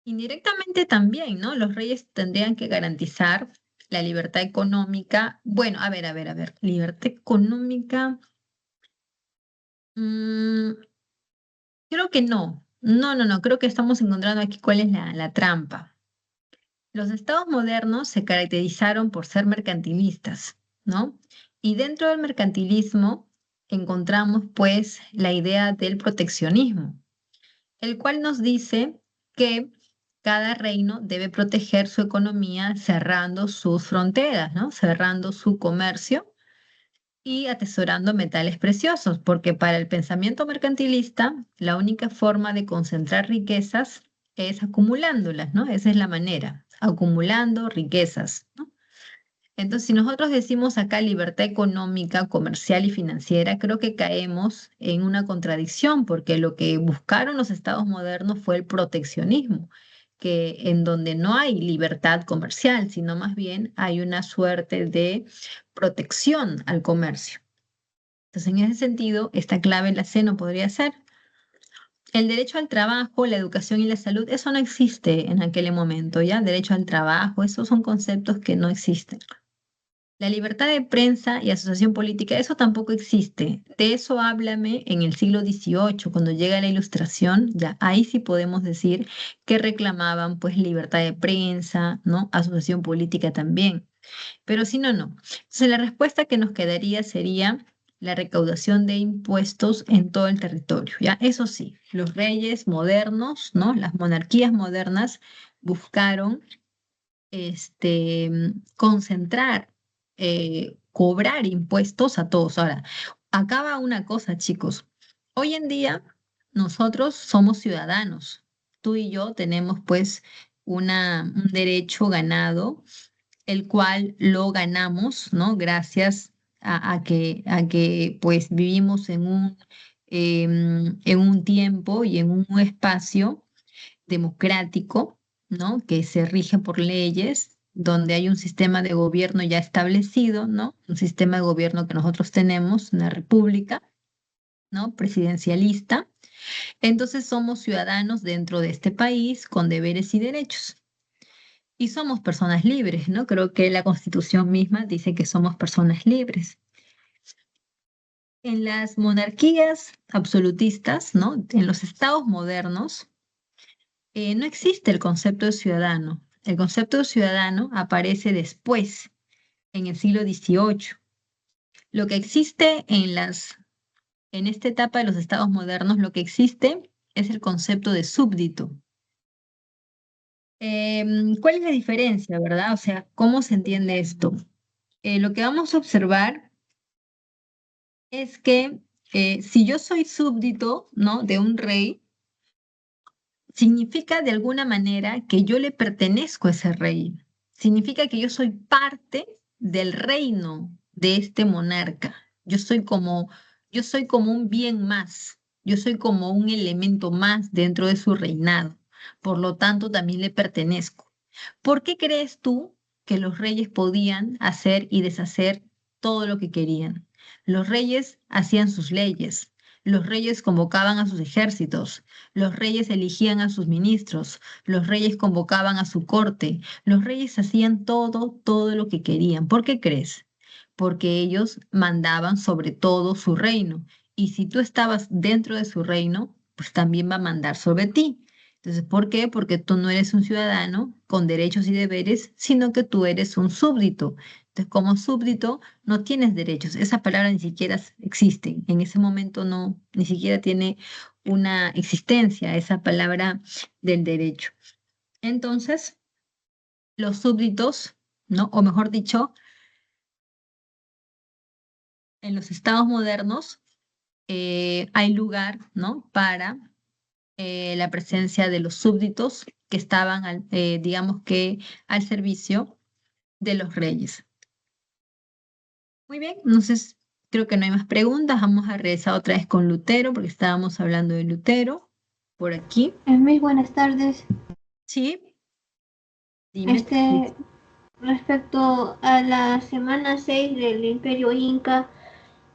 A: Indirectamente también, ¿no? Los reyes tendrían que garantizar la libertad económica. Bueno, a ver. Libertad económica. mm, Creo que no. No. Creo que estamos encontrando aquí cuál es la trampa. Los estados modernos se caracterizaron por ser mercantilistas, ¿no? Y dentro del mercantilismo encontramos pues la idea del proteccionismo, el cual nos dice que cada reino debe proteger su economía cerrando sus fronteras, ¿no? Cerrando su comercio y atesorando metales preciosos, porque para el pensamiento mercantilista la única forma de concentrar riquezas es acumulándolas, ¿no? Esa es la manera, acumulando riquezas, ¿no? Entonces, si nosotros decimos acá libertad económica, comercial y financiera, creo que caemos en una contradicción, porque lo que buscaron los estados modernos fue el proteccionismo, que en donde no hay libertad comercial, sino más bien hay una suerte de protección al comercio. Entonces, en ese sentido, esta clave en la C no podría ser. El derecho al trabajo, la educación y la salud, eso no existe en aquel momento, ¿ya? Derecho al trabajo, esos son conceptos que no existen. La libertad de prensa y asociación política, eso tampoco existe. De eso háblame en el siglo XVIII, cuando llega la Ilustración, ya ahí sí podemos decir que reclamaban pues libertad de prensa, ¿no? Asociación política también. Pero si no, no. Entonces la respuesta que nos quedaría sería la recaudación de impuestos en todo el territorio, ¿ya? Eso sí, los reyes modernos, ¿no? Las monarquías modernas buscaron concentrar, cobrar impuestos a todos. Ahora, acaba una cosa, chicos. Hoy en día nosotros somos ciudadanos. Tú y yo tenemos pues un derecho ganado, el cual lo ganamos, ¿no? Gracias a que pues vivimos en un tiempo y en un espacio democrático, ¿no? Que se rige por leyes, donde hay un sistema de gobierno ya establecido, ¿no? Un sistema de gobierno que nosotros tenemos, una república, ¿no? Presidencialista. Entonces somos ciudadanos dentro de este país con deberes y derechos. Y somos personas libres, ¿no? Creo que la Constitución misma dice que somos personas libres. En las monarquías absolutistas, ¿no? En los estados modernos, no existe el concepto de ciudadano. El concepto de ciudadano aparece después, en el siglo XVIII. Lo que existe en esta etapa de los estados modernos, lo que existe es el concepto de súbdito. ¿Cuál es la diferencia, verdad? O sea, ¿cómo se entiende esto? Lo que vamos a observar es que si yo soy súbdito, ¿no? De un rey, significa de alguna manera que yo le pertenezco a ese rey. Significa que yo soy parte del reino de este monarca. Yo soy como un bien más. Yo soy como un elemento más dentro de su reinado. Por lo tanto, también le pertenezco. ¿Por qué crees tú que los reyes podían hacer y deshacer todo lo que querían? Los reyes hacían sus leyes. Los reyes convocaban a sus ejércitos. Los reyes elegían a sus ministros, los reyes convocaban a su corte, los reyes hacían todo lo que querían. ¿Por qué crees? Porque ellos mandaban sobre todo su reino. Y si tú estabas dentro de su reino, pues también va a mandar sobre ti. Entonces, ¿por qué? Porque tú no eres un ciudadano con derechos y deberes, sino que tú eres un súbdito. Entonces, como súbdito, no tienes derechos. Esa palabra ni siquiera existe. En ese momento no, ni siquiera tiene una existencia esa palabra del derecho. Entonces, los súbditos, ¿no? O mejor dicho, en los estados modernos hay lugar, ¿no? Para la presencia de los súbditos que estaban, digamos que, al servicio de los reyes. Muy bien, entonces creo que no hay más preguntas. Vamos a regresar otra vez con Lutero, porque estábamos hablando de Lutero por aquí.
B: Muy buenas tardes.
A: Sí, dime.
B: Este, respecto a la semana 6 del Imperio Inca,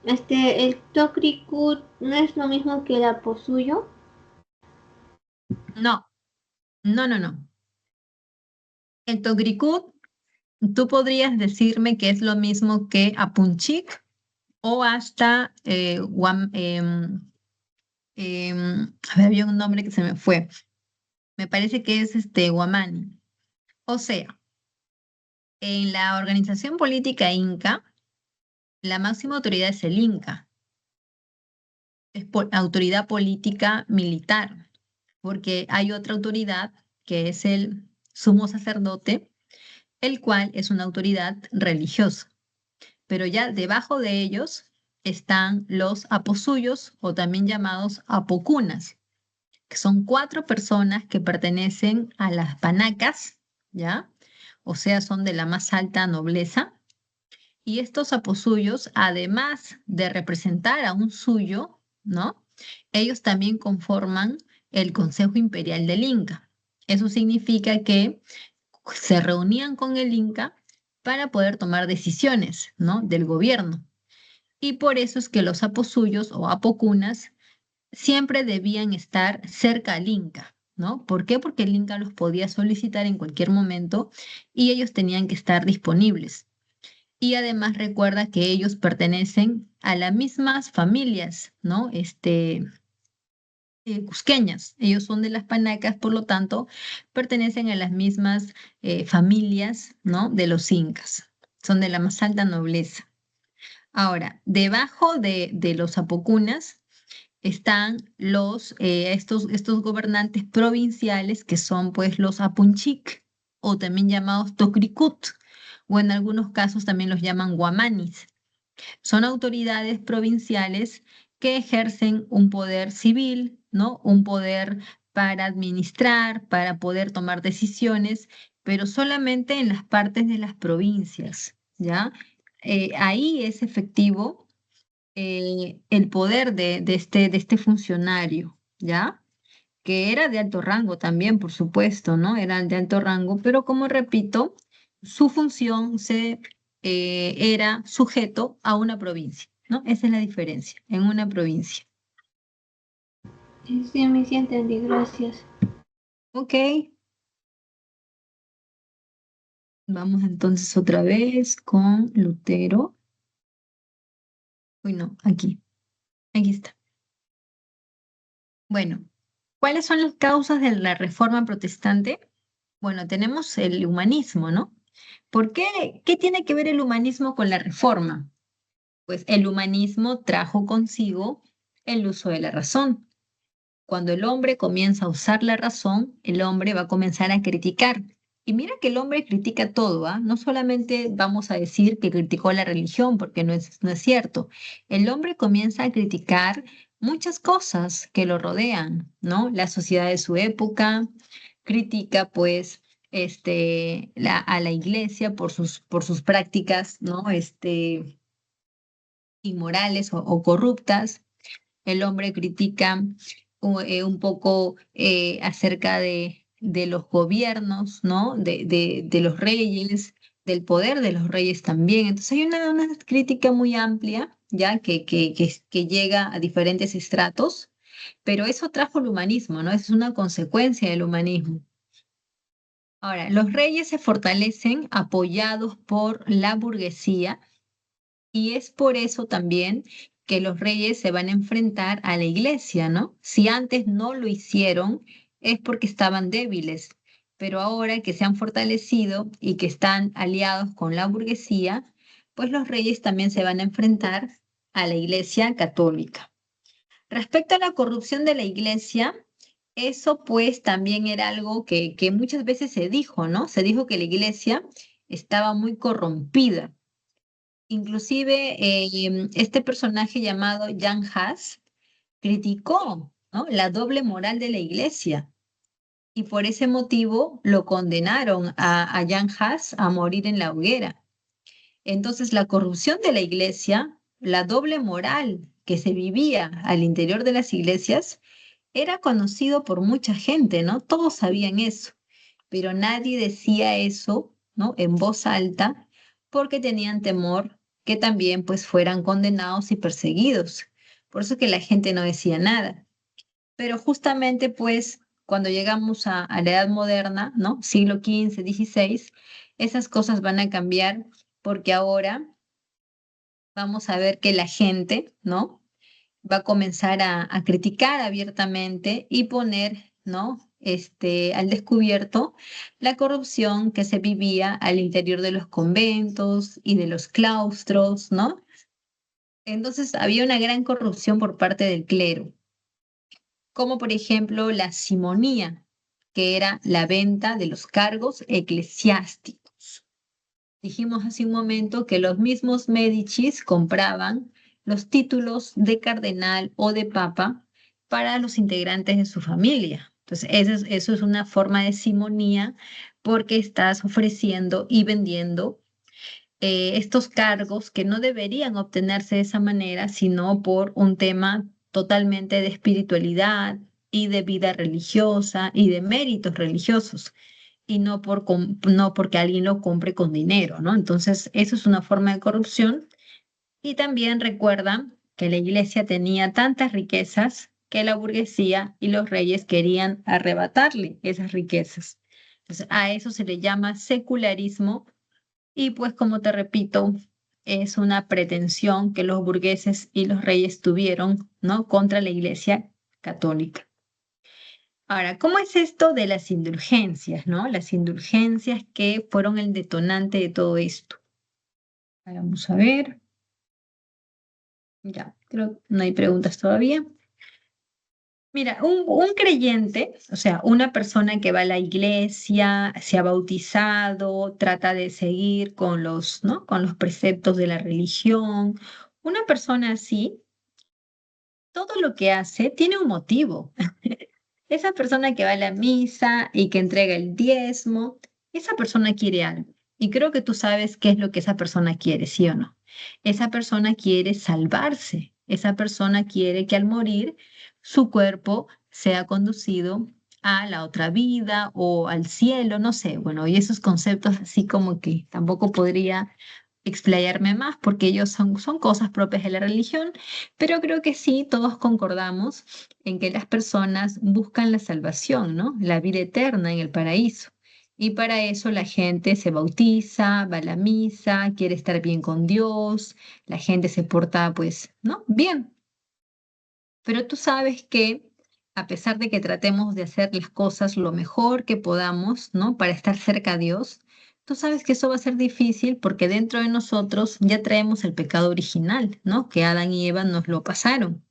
B: el Tokrikut no es lo mismo que el Aposuyo.
A: No, no. El Togricut, tú podrías decirme que es lo mismo que Apunchik o hasta a ver, había un nombre que se me fue. Me parece que es Guamani. O sea, en la organización política inca, la máxima autoridad es el inca, es autoridad política militar, porque hay otra autoridad que es el sumo sacerdote, el cual es una autoridad religiosa. Pero ya debajo de ellos están los aposuyos o también llamados apocunas, que son cuatro personas que pertenecen a las panacas, ¿ya? O sea, son de la más alta nobleza. Y estos aposuyos, además de representar a un suyo, ¿no? Ellos también conforman el Consejo Imperial del Inca. Eso significa que se reunían con el Inca para poder tomar decisiones, ¿no? Del gobierno. Y por eso es que los aposuyos o apocunas siempre debían estar cerca al Inca, ¿no? ¿Por qué? Porque el Inca los podía solicitar en cualquier momento y ellos tenían que estar disponibles. Y además recuerda que ellos pertenecen a las mismas familias, ¿no? Cusqueñas. Ellos son de las panacas, por lo tanto, pertenecen a las mismas familias, ¿no? De los incas. Son de la más alta nobleza. Ahora, debajo de los apocunas están estos gobernantes provinciales que son pues los apunchic o también llamados tocricut o en algunos casos también los llaman guamanis. Son autoridades provinciales que ejercen un poder civil, ¿no? Un poder para administrar, para poder tomar decisiones, pero solamente en las partes de las provincias, ¿ya? Ahí es efectivo el poder de este funcionario, ¿ya? Que era de alto rango también, por supuesto, ¿no? Era de alto rango, pero como repito, su función era sujeto a una provincia, ¿no? Esa es la diferencia, en una provincia.
B: Sí, me sí entendí, gracias.
A: Ok, vamos entonces otra vez con Lutero. Uy, no, aquí está. Bueno, ¿cuáles son las causas de la Reforma Protestante? Bueno, tenemos el humanismo, ¿no? ¿Por qué? ¿Qué tiene que ver el humanismo con la Reforma? Pues el humanismo trajo consigo el uso de la razón. Cuando el hombre comienza a usar la razón, el hombre va a comenzar a criticar. Y mira que el hombre critica todo, ¿ah? No solamente vamos a decir que criticó la religión, porque no es cierto. El hombre comienza a criticar muchas cosas que lo rodean, ¿no? La sociedad de su época, critica pues a la iglesia por sus prácticas, ¿no? Inmorales o corruptas. El hombre critica un poco acerca de los gobiernos, ¿no? De los reyes, del poder de los reyes también. Entonces hay una crítica muy amplia, ya que llega a diferentes estratos, pero eso trajo el humanismo, ¿no? Es una consecuencia del humanismo. Ahora, los reyes se fortalecen apoyados por la burguesía y es por eso también que los reyes se van a enfrentar a la iglesia, ¿no? Si antes no lo hicieron, es porque estaban débiles, pero ahora que se han fortalecido y que están aliados con la burguesía, pues los reyes también se van a enfrentar a la iglesia católica. Respecto a la corrupción de la iglesia, eso pues también era algo que muchas veces se dijo, ¿no? Se dijo que la iglesia estaba muy corrompida. Inclusive este personaje llamado Jan Hus criticó, ¿no? La doble moral de la iglesia y por ese motivo lo condenaron a Jan Hus a morir en la hoguera. Entonces la corrupción de la iglesia, la doble moral que se vivía al interior de las iglesias, era conocido por mucha gente, ¿no? Todos sabían eso, pero nadie decía eso, ¿no? En voz alta, porque tenían temor que también pues fueran condenados y perseguidos. Por eso que la gente no decía nada. Pero justamente pues cuando llegamos a la edad moderna, ¿no? Siglo XV, XVI, esas cosas van a cambiar porque ahora vamos a ver que la gente, ¿no? Va a comenzar a criticar abiertamente y poner, ¿no? Al descubierto la corrupción que se vivía al interior de los conventos y de los claustros, ¿no? Entonces había una gran corrupción por parte del clero, como por ejemplo la simonía, que era la venta de los cargos eclesiásticos. Dijimos hace un momento que los mismos Médicis compraban los títulos de cardenal o de papa para los integrantes de su familia. Entonces, eso es una forma de simonía porque estás ofreciendo y vendiendo estos cargos que no deberían obtenerse de esa manera, sino por un tema totalmente de espiritualidad y de vida religiosa y de méritos religiosos y no porque alguien lo compre con dinero, ¿no? Entonces, eso es una forma de corrupción. Y también recuerda que la iglesia tenía tantas riquezas que la burguesía y los reyes querían arrebatarle esas riquezas. Entonces, a eso se le llama secularismo y pues como te repito, es una pretensión que los burgueses y los reyes tuvieron, ¿no? Contra la iglesia católica. Ahora, ¿cómo es esto de las indulgencias, no? Las indulgencias que fueron el detonante de todo esto. Vamos a ver. Ya, creo que no hay preguntas todavía. Mira, un creyente, o sea, una persona que va a la iglesia, se ha bautizado, trata de seguir con los, ¿no? Con los preceptos de la religión, una persona así todo lo que hace tiene un motivo. Esa persona que va a la misa y que entrega el diezmo, esa persona quiere algo. Y creo que tú sabes qué es lo que esa persona quiere, ¿sí o no? Esa persona quiere salvarse. Esa persona quiere que al morir su cuerpo sea conducido a la otra vida o al cielo, no sé. Bueno, y esos conceptos así como que tampoco podría explayarme más porque ellos son cosas propias de la religión, pero creo que sí, todos concordamos en que las personas buscan la salvación, ¿no? La vida eterna en el paraíso. Y para eso la gente se bautiza, va a la misa, quiere estar bien con Dios, la gente se porta, pues, ¿no? Bien. Pero tú sabes que a pesar de que tratemos de hacer las cosas lo mejor que podamos, ¿no? Para estar cerca a Dios, tú sabes que eso va a ser difícil porque dentro de nosotros ya traemos el pecado original, ¿no? Que Adán y Eva nos lo pasaron.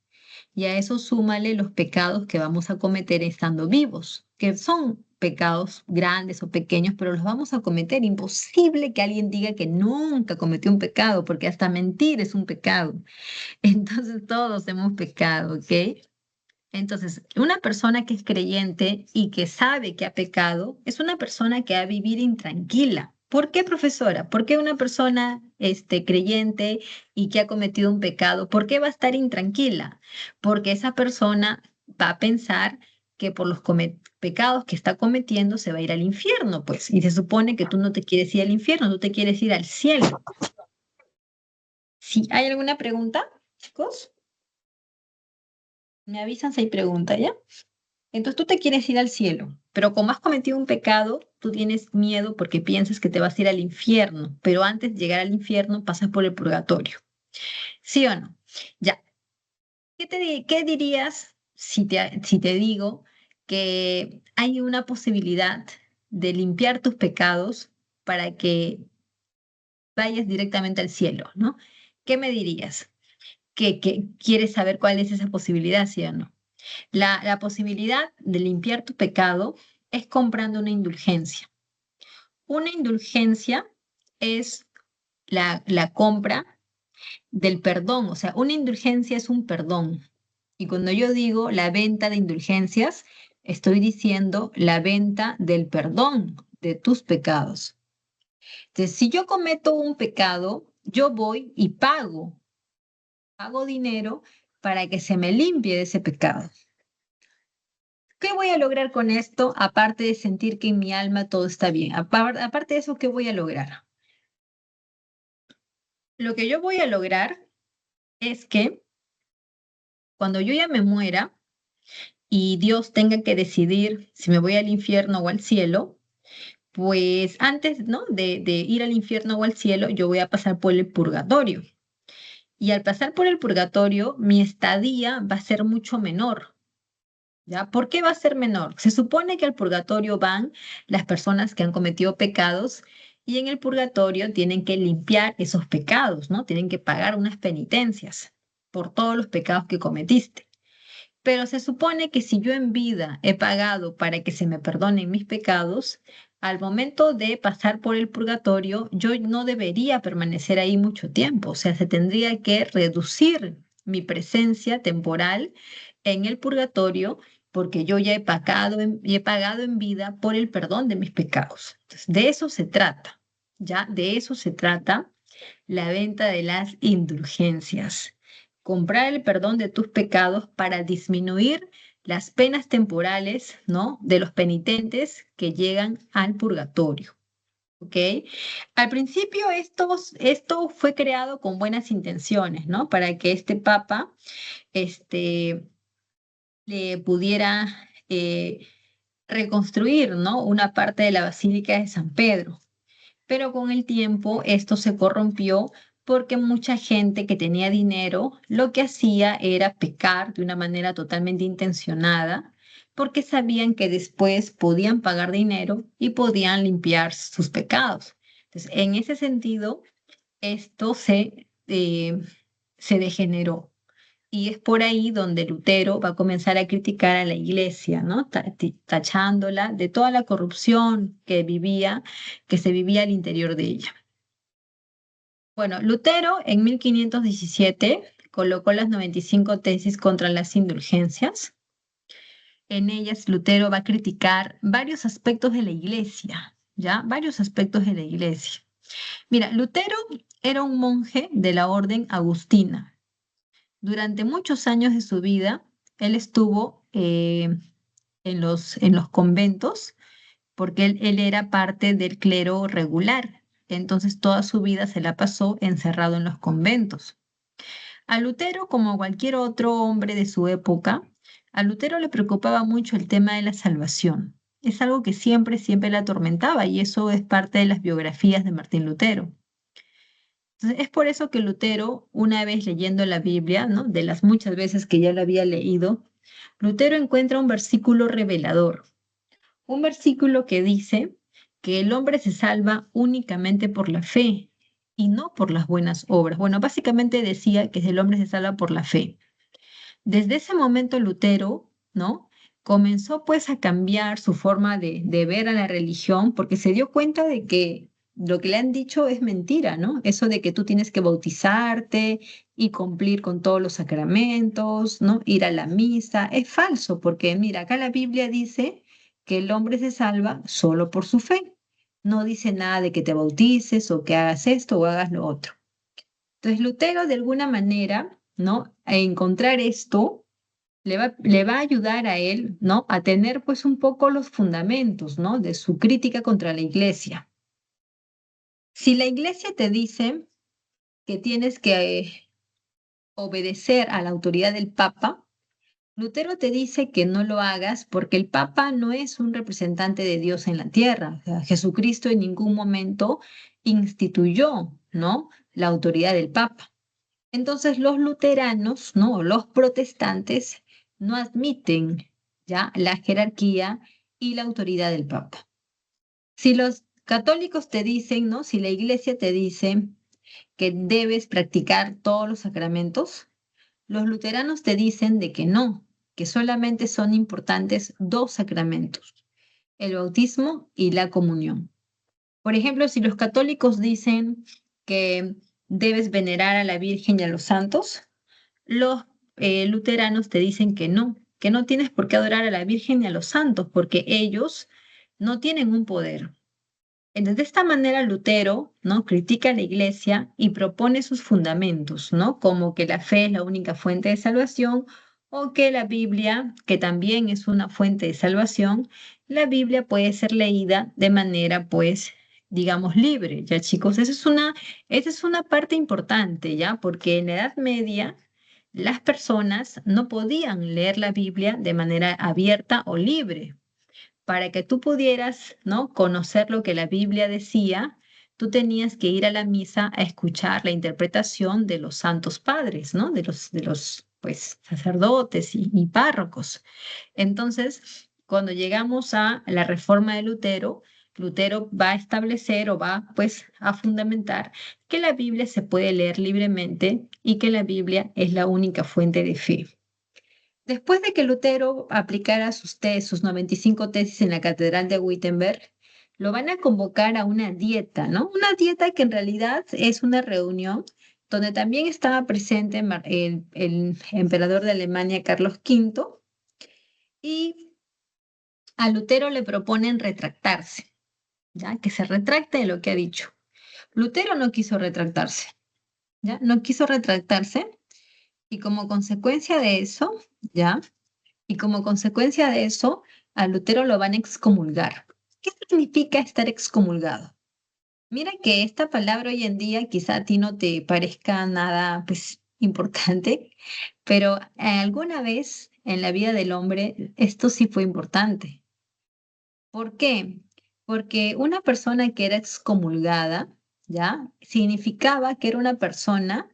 A: Y a eso súmale los pecados que vamos a cometer estando vivos, que son pecados grandes o pequeños, pero los vamos a cometer. Imposible que alguien diga que nunca cometió un pecado, porque hasta mentir es un pecado. Entonces todos hemos pecado, ¿ok? Entonces, una persona que es creyente y que sabe que ha pecado es una persona que va a vivir intranquila. ¿Por qué, profesora? ¿Por qué una persona creyente y que ha cometido un pecado, por qué va a estar intranquila? Porque esa persona va a pensar que por los pecados que está cometiendo se va a ir al infierno, pues. Y se supone que tú no te quieres ir al infierno, tú te quieres ir al cielo. ¿Sí? ¿Hay alguna pregunta, chicos? Me avisan si hay pregunta, ¿ya? Entonces tú te quieres ir al cielo, pero como has cometido un pecado, tú tienes miedo porque piensas que te vas a ir al infierno, pero antes de llegar al infierno pasas por el purgatorio. ¿Sí o no? Ya. ¿Qué dirías si te digo que hay una posibilidad de limpiar tus pecados para que vayas directamente al cielo, ¿no? ¿Qué me dirías? ¿Que quieres saber cuál es esa posibilidad, sí o no? La posibilidad de limpiar tu pecado es comprando una indulgencia. Una indulgencia es la compra del perdón, o sea, una indulgencia es un perdón. Y cuando yo digo la venta de indulgencias, estoy diciendo la venta del perdón de tus pecados. Entonces, si yo cometo un pecado, yo voy y pago dinero para que se me limpie de ese pecado. ¿Qué voy a lograr con esto? Aparte de sentir que en mi alma todo está bien. Aparte de eso, ¿qué voy a lograr? Lo que yo voy a lograr es que cuando yo ya me muera y Dios tenga que decidir si me voy al infierno o al cielo, pues antes, ¿no? de ir al infierno o al cielo, yo voy a pasar por el purgatorio. Y al pasar por el purgatorio, mi estadía va a ser mucho menor. ¿Ya? ¿Por qué va a ser menor? Se supone que al purgatorio van las personas que han cometido pecados y en el purgatorio tienen que limpiar esos pecados, ¿no? Tienen que pagar unas penitencias por todos los pecados que cometiste. Pero se supone que si yo en vida he pagado para que se me perdonen mis pecados, al momento de pasar por el purgatorio, yo no debería permanecer ahí mucho tiempo. O sea, se tendría que reducir mi presencia temporal en el purgatorio porque yo ya he pagado en vida por el perdón de mis pecados. Entonces, de eso se trata, ¿ya? De eso se trata la venta de las indulgencias. Comprar el perdón de tus pecados para disminuir las penas temporales, ¿no? De los penitentes que llegan al purgatorio. ¿Ok? Al principio esto fue creado con buenas intenciones, ¿no? Para que este papa este, le pudiera reconstruir, ¿no? Una parte de la Basílica de San Pedro. Pero con el tiempo esto se corrompió porque mucha gente que tenía dinero lo que hacía era pecar de una manera totalmente intencionada porque sabían que después podían pagar dinero y podían limpiar sus pecados. Entonces, en ese sentido, esto se degeneró. Y es por ahí donde Lutero va a comenzar a criticar a la iglesia, ¿no? Tachándola de toda la corrupción que se vivía al interior de ella. Bueno, Lutero en 1517 colocó las 95 tesis contra las indulgencias. En ellas, Lutero va a criticar varios aspectos de la iglesia, ¿ya? Varios aspectos de la iglesia. Mira, Lutero era un monje de la orden agustina. Durante muchos años de su vida, él estuvo en los conventos porque él era parte del clero regular. Entonces, toda su vida se la pasó encerrado en los conventos. A Lutero, como cualquier otro hombre de su época, a Lutero le preocupaba mucho el tema de la salvación. Es algo que siempre, siempre le atormentaba y eso es parte de las biografías de Martín Lutero. Entonces, es por eso que Lutero, una vez leyendo la Biblia, ¿no? De las muchas veces que ya la había leído, Lutero encuentra un versículo revelador, un versículo que dice que el hombre se salva únicamente por la fe y no por las buenas obras. Bueno, básicamente decía que el hombre se salva por la fe. Desde ese momento Lutero, ¿no? Comenzó pues a cambiar su forma de ver a la religión porque se dio cuenta de que lo que le han dicho es mentira, ¿no? Eso de que tú tienes que bautizarte y cumplir con todos los sacramentos, ¿no? Ir a la misa, es falso porque mira, acá la Biblia dice que el hombre se salva solo por su fe. No dice nada de que te bautices o que hagas esto o hagas lo otro. Entonces Lutero de alguna manera, ¿no? A encontrar esto le va a ayudar a él, ¿no? A tener pues un poco los fundamentos, ¿no? De su crítica contra la iglesia. Si la iglesia te dice que tienes que obedecer a la autoridad del Papa, Lutero te dice que no lo hagas porque el Papa no es un representante de Dios en la tierra. O sea, Jesucristo en ningún momento instituyó, ¿no? La autoridad del Papa. Entonces los luteranos, ¿no? O los protestantes no admiten ya la jerarquía y la autoridad del Papa. Si los católicos te dicen, ¿no? Si la iglesia te dice que debes practicar todos los sacramentos, los luteranos te dicen de que no, que solamente son importantes dos sacramentos, el bautismo y la comunión. Por ejemplo, si los católicos dicen que debes venerar a la Virgen y a los santos, los luteranos te dicen que no tienes por qué adorar a la Virgen ni a los santos, porque ellos no tienen un poder. Entonces, de esta manera Lutero, ¿no? Critica a la iglesia y propone sus fundamentos, ¿no? Como que la fe es la única fuente de salvación o que la Biblia, que también es una fuente de salvación, la Biblia puede ser leída de manera, pues, digamos, libre, ¿ya chicos? Esa es una parte importante, ¿ya? Porque en la Edad Media las personas no podían leer la Biblia de manera abierta o libre para que tú pudieras, ¿no? Conocer lo que la Biblia decía, tú tenías que ir a la misa a escuchar la interpretación de los santos padres, ¿no? De los pues, sacerdotes y párrocos. Entonces, cuando llegamos a la reforma de Lutero, Lutero va a establecer o va, pues, a fundamentar que la Biblia se puede leer libremente y que la Biblia es la única fuente de fe. Después de que Lutero aplicara sus 95 tesis en la Catedral de Wittenberg, lo van a convocar a una dieta, ¿no? Una dieta que en realidad es una reunión donde también estaba presente el emperador de Alemania, Carlos V, y a Lutero le proponen retractarse, ¿ya? Que se retracte de lo que ha dicho. Lutero no quiso retractarse, ¿ya? No quiso retractarse y como consecuencia de eso, ¿ya? Y como consecuencia de eso, a Lutero lo van a excomulgar. ¿Qué significa estar excomulgado? Mira que esta palabra hoy en día quizá a ti no te parezca nada, pues, importante, pero alguna vez en la vida del hombre esto sí fue importante. ¿Por qué? Porque una persona que era excomulgada, ¿ya? Significaba que era una persona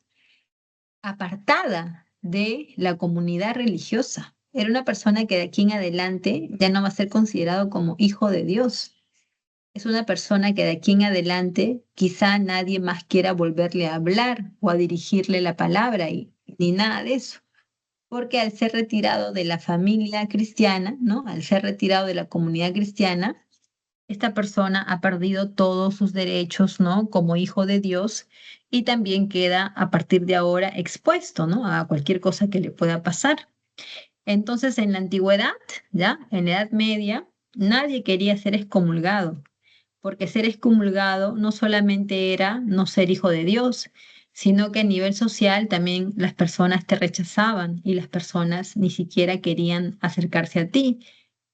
A: apartada de la comunidad religiosa. Era una persona que de aquí en adelante ya no va a ser considerado como hijo de Dios. Es una persona que de aquí en adelante quizá nadie más quiera volverle a hablar o a dirigirle la palabra y ni nada de eso. Porque al ser retirado de la familia cristiana, ¿no? Al ser retirado de la comunidad cristiana, esta persona ha perdido todos sus derechos, ¿no? Como hijo de Dios y también queda a partir de ahora expuesto, ¿no? A cualquier cosa que le pueda pasar. Entonces, en la antigüedad, ya, en la Edad Media, nadie quería ser excomulgado, porque ser excomulgado no solamente era no ser hijo de Dios, sino que a nivel social también las personas te rechazaban y las personas ni siquiera querían acercarse a ti,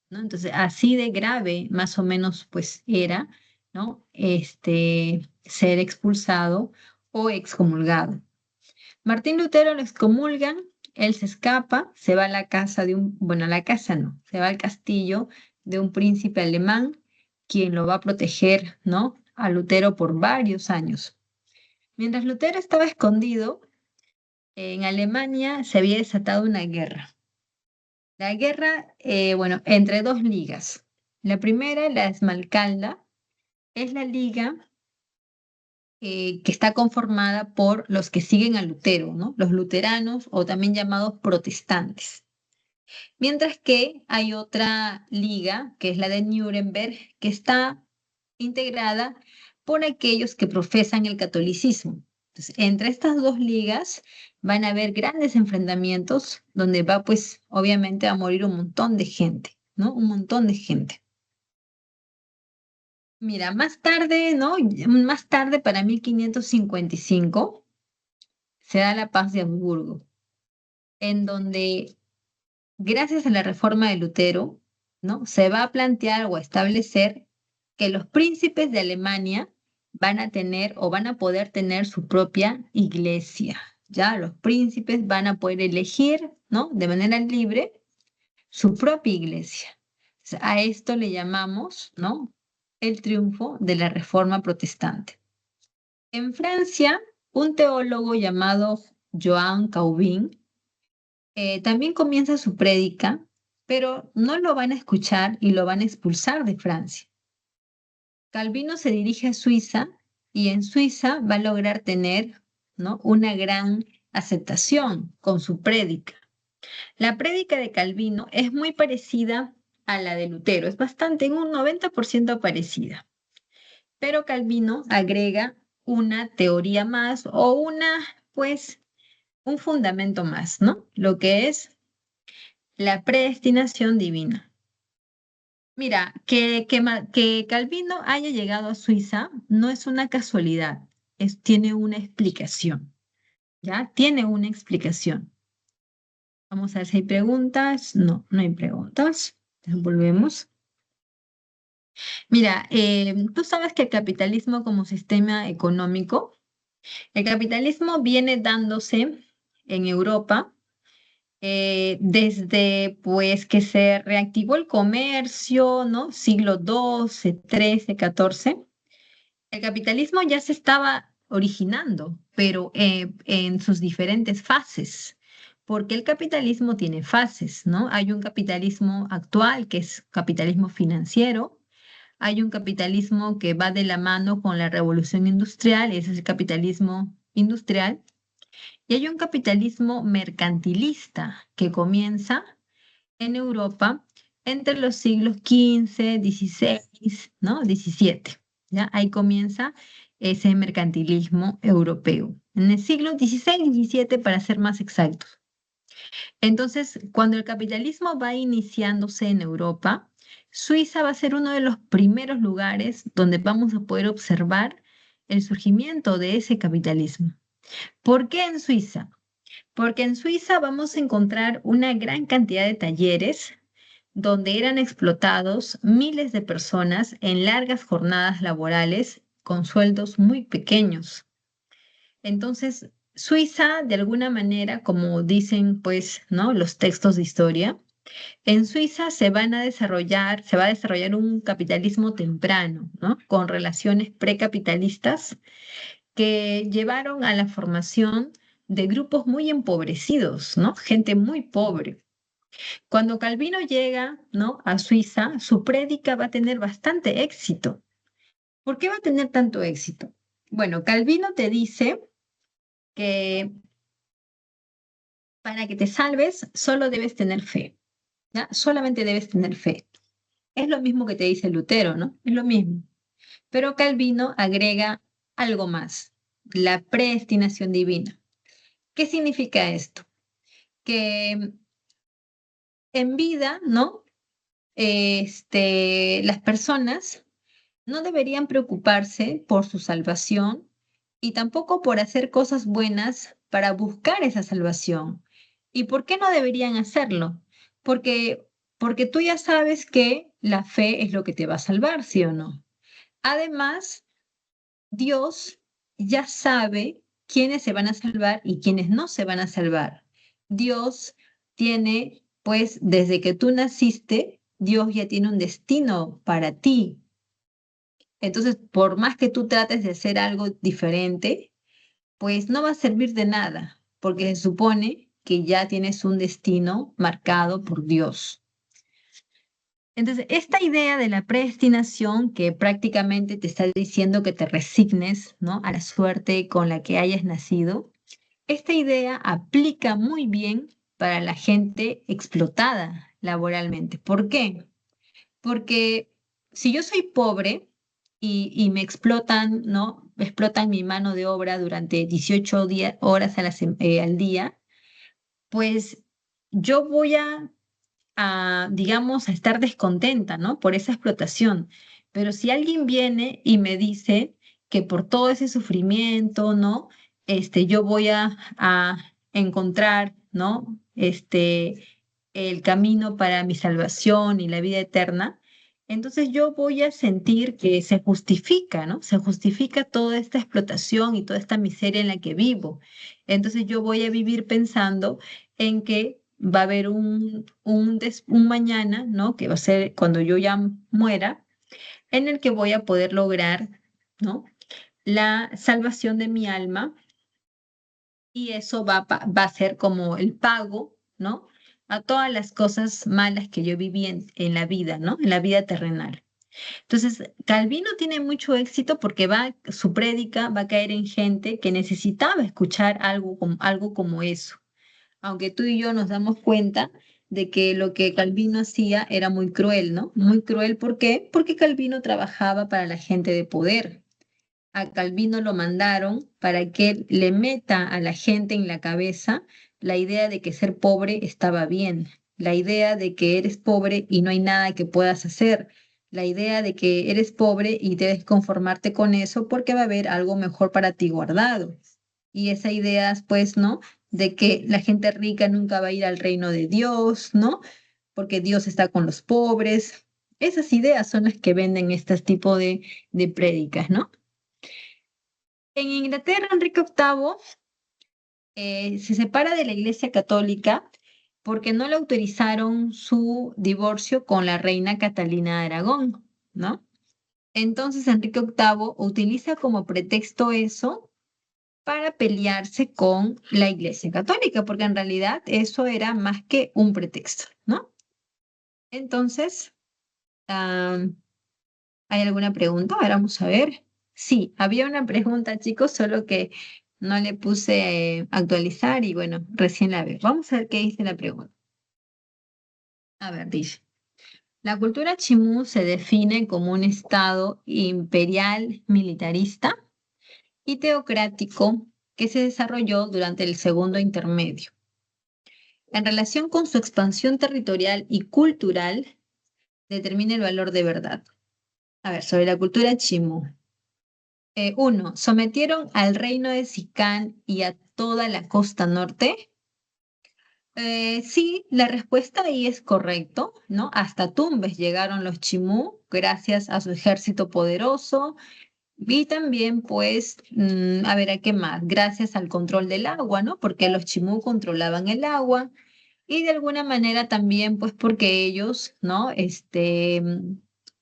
A: ¿no? Entonces, así de grave más o menos pues era, ¿no? Ser expulsado o excomulgado. Martín Lutero lo excomulgan, él se escapa, se va a la casa bueno, a la casa no, se va al castillo de un príncipe alemán, quien lo va a proteger, ¿no? A Lutero por varios años. Mientras Lutero estaba escondido, en Alemania se había desatado una guerra. La guerra, bueno, entre dos ligas. La primera, la Esmalcalda, es la liga que está conformada por los que siguen a Lutero, ¿no? Los luteranos o también llamados protestantes. Mientras que hay otra liga, que es la de Nuremberg, que está integrada por aquellos que profesan el catolicismo. Entonces, entre estas dos ligas van a haber grandes enfrentamientos donde va, pues, obviamente a morir un montón de gente, ¿no? Un montón de gente. Mira, más tarde, ¿no? Más tarde, para 1555, se da la paz de Hamburgo, en donde, gracias a la reforma de Lutero, ¿no? Se va a plantear o a establecer que los príncipes de Alemania van a tener o van a poder tener su propia iglesia. Ya los príncipes van a poder elegir, ¿no? De manera libre su propia iglesia. O sea, a esto le llamamos, ¿no? El triunfo de la reforma protestante. En Francia, un teólogo llamado Joan Calvin también comienza su prédica, pero no lo van a escuchar y lo van a expulsar de Francia. Calvino se dirige a Suiza y en Suiza va a lograr tener, ¿no? Una gran aceptación con su prédica. La prédica de Calvino es muy parecida a la de Lutero, es bastante, en un 90% parecida, pero Calvino agrega una teoría más o pues, un fundamento más, ¿no? Lo que es la predestinación divina. Mira, que Calvino haya llegado a Suiza no es una casualidad, tiene una explicación, ¿ya? Tiene una explicación. Vamos a ver si hay preguntas. No, no hay preguntas. Volvemos. Mira, tú sabes que el capitalismo como sistema económico, el capitalismo viene dándose en Europa desde pues que se reactivó el comercio, ¿no? Siglo XII, XIII, XIV. El capitalismo ya se estaba originando, pero en sus diferentes fases, porque el capitalismo tiene fases, ¿no? Hay un capitalismo actual que es capitalismo financiero, hay un capitalismo que va de la mano con la revolución industrial, ese es el capitalismo industrial, y hay un capitalismo mercantilista que comienza en Europa entre los siglos XV, XVI, ¿no? XVII. ¿Ya? Ahí comienza ese mercantilismo europeo. En el siglo XVI, XVII, para ser más exactos. Entonces, cuando el capitalismo va iniciándose en Europa, Suiza va a ser uno de los primeros lugares donde vamos a poder observar el surgimiento de ese capitalismo. ¿Por qué en Suiza? Porque en Suiza vamos a encontrar una gran cantidad de talleres donde eran explotados miles de personas en largas jornadas laborales con sueldos muy pequeños. Entonces, Suiza, de alguna manera, como dicen pues, ¿no? Los textos de historia, en Suiza se va a desarrollar un capitalismo temprano, ¿no? Con relaciones precapitalistas que llevaron a la formación de grupos muy empobrecidos, ¿no? Gente muy pobre. Cuando Calvino llega, ¿no? A Suiza, su prédica va a tener bastante éxito. ¿Por qué va a tener tanto éxito? Bueno, Calvino te dice que para que te salves solo debes tener fe, ¿ya? Solamente debes tener fe. Es lo mismo que te dice Lutero, ¿no? Es lo mismo. Pero Calvino agrega algo más. la predestinación divina. ¿Qué significa esto? Que en vida, ¿no? Las personas no deberían preocuparse por su salvación y tampoco por hacer cosas buenas para buscar esa salvación. ¿Y por qué no deberían hacerlo? Porque, porque tú ya sabes que la fe es lo que te va a salvar, ¿sí o no? Además, Dios ya sabe quiénes se van a salvar y quiénes no se van a salvar. Dios tiene, pues, desde que tú naciste, Dios ya tiene un destino para ti. Entonces, por más que tú trates de hacer algo diferente, pues no va a servir de nada, porque se supone que ya tienes un destino marcado por Dios. Entonces, esta idea de la predestinación que prácticamente te está diciendo que te resignes, ¿no? A la suerte con la que hayas nacido, esta idea aplica muy bien para la gente explotada laboralmente. ¿Por qué? Porque si yo soy pobre y me explotan, ¿no? Me explotan mi mano de obra durante 18 horas al día, pues yo voy digamos, a estar descontenta, ¿no? Por esa explotación. Pero si alguien viene y me dice que por todo ese sufrimiento, ¿no? Yo voy a encontrar, ¿no? El camino para mi salvación y la vida eterna. Entonces yo voy a sentir que se justifica, ¿no? Se justifica toda esta explotación y toda esta miseria en la que vivo. Entonces yo voy a vivir pensando en que va a haber un mañana, ¿no? Que va a ser cuando yo ya muera, en el que voy a poder lograr, ¿no? La salvación de mi alma y eso va a ser como el pago, ¿no? A todas las cosas malas que yo viví en la vida, ¿no? En la vida terrenal. Entonces, Calvino tiene mucho éxito porque su prédica va a caer en gente que necesitaba escuchar algo como eso, aunque tú y yo nos damos cuenta de que lo que Calvino hacía era muy cruel, ¿no? Muy cruel, ¿por qué? Porque Calvino trabajaba para la gente de poder. A Calvino lo mandaron para que le meta a la gente en la cabeza la idea de que ser pobre estaba bien, la idea de que eres pobre y no hay nada que puedas hacer, la idea de que eres pobre y debes conformarte con eso porque va a haber algo mejor para ti guardado. Y esa idea, pues, ¿no? De que la gente rica nunca va a ir al reino de Dios, ¿no? Porque Dios está con los pobres. Esas ideas son las que venden este tipo de prédicas, ¿no? En Inglaterra, Enrique VIII se separa de la Iglesia Católica porque no le autorizaron su divorcio con la reina Catalina de Aragón, ¿no? Entonces Enrique VIII utiliza como pretexto eso para pelearse con la Iglesia Católica, porque en realidad eso era más que un pretexto, ¿no? Entonces, ¿hay alguna pregunta? Ahora vamos a ver. Sí, había una pregunta, chicos, solo que no le puse actualizar y bueno, recién la veo. Vamos a ver qué dice la pregunta. A ver, dice. La cultura chimú se define como un estado imperial militarista y teocrático que se desarrolló durante el segundo intermedio. En relación con su expansión territorial y cultural, determina el valor de verdad. A ver, sobre la cultura chimú. Uno, sometieron al reino de Sicán y a toda la costa norte. Sí, la respuesta ahí es correcto, ¿no? Hasta Tumbes llegaron los Chimú gracias a su ejército poderoso y también, pues, a ver, ¿a qué más? Gracias al control del agua, ¿no? Porque los Chimú controlaban el agua y de alguna manera también, pues, porque ellos, ¿no?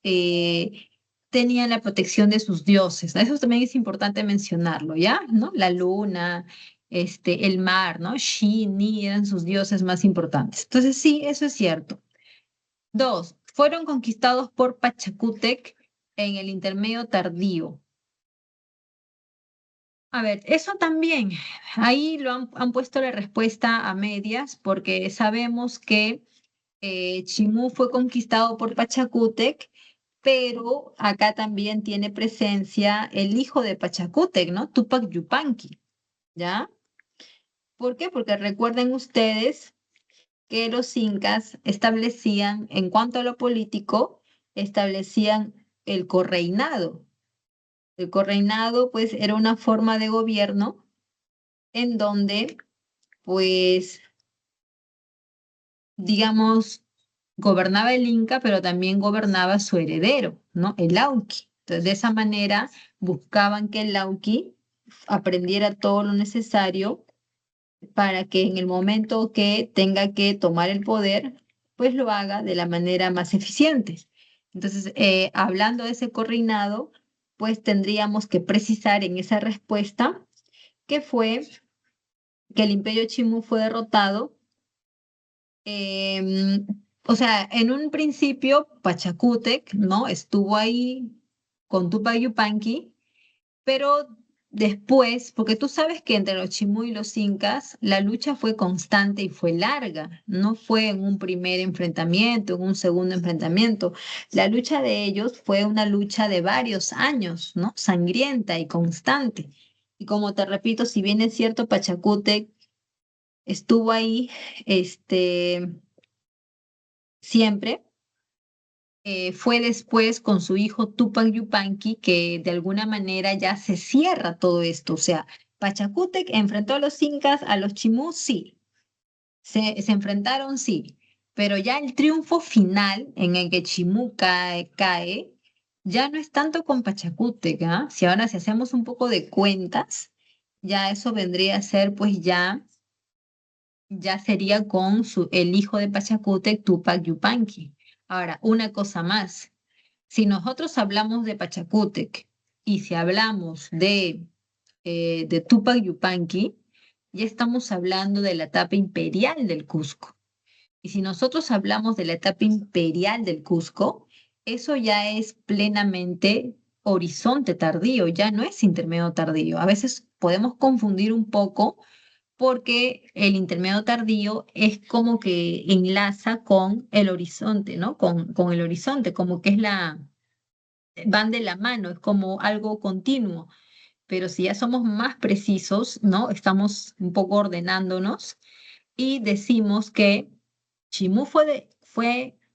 A: Eh, tenían la protección de sus dioses, ¿no? Eso también es importante mencionarlo, ¿ya? ¿No? La luna, el mar, ¿no? Shi, Ni eran sus dioses más importantes. Entonces, sí, eso es cierto. Dos, fueron conquistados por Pachacútec en el intermedio tardío. A ver, eso también, ahí han puesto la respuesta a medias porque sabemos que Chimú fue conquistado por Pachacútec, pero acá también tiene presencia el hijo de Pachacútec, ¿no? Túpac Yupanqui, ¿ya? ¿Por qué? Porque recuerden ustedes que los incas establecían, en cuanto a lo político, establecían el correinado. El correinado, pues, era una forma de gobierno en donde, pues, digamos, gobernaba el Inca, pero también gobernaba su heredero, ¿no? El Lauqui. Entonces, de esa manera buscaban que el Lauqui aprendiera todo lo necesario para que en el momento que tenga que tomar el poder, pues lo haga de la manera más eficiente. Entonces, hablando de ese correinado, pues tendríamos que precisar en esa respuesta que fue que el Imperio Chimú fue derrotado. em, o sea, en un principio, Pachacútec, ¿no? Estuvo ahí con Tupac Yupanqui, pero después, porque tú sabes que entre los Chimú y los Incas la lucha fue constante y fue larga, no fue en un primer enfrentamiento, en un segundo enfrentamiento. La lucha de ellos fue una lucha de varios años, ¿no? Sangrienta y constante. Y como te repito, si bien es cierto, Pachacútec estuvo ahí, este, siempre. Fue después con su hijo Tupac Yupanqui que de alguna manera ya se cierra todo esto. O sea, Pachacútec enfrentó a los incas, a los chimú, sí, se enfrentaron, sí, pero ya el triunfo final en el que Chimú cae, ya no es tanto con Pachacútec, ¿ah? Si ahora si hacemos un poco de cuentas, ya eso vendría a ser pues ya sería con el hijo de Pachacútec, Tupac Yupanqui. Ahora, una cosa más. Si nosotros hablamos de Pachacútec y si hablamos de Tupac Yupanqui, ya estamos hablando de la etapa imperial del Cusco. Y si nosotros hablamos de la etapa imperial del Cusco, eso ya es plenamente horizonte tardío, ya no es intermedio tardío. A veces podemos confundir un poco porque el intermedio tardío es como que enlaza con el horizonte, ¿no? Con el horizonte, como que es van de la mano, es como algo continuo. Pero si ya somos más precisos, ¿no? Estamos un poco ordenándonos y decimos que Chimú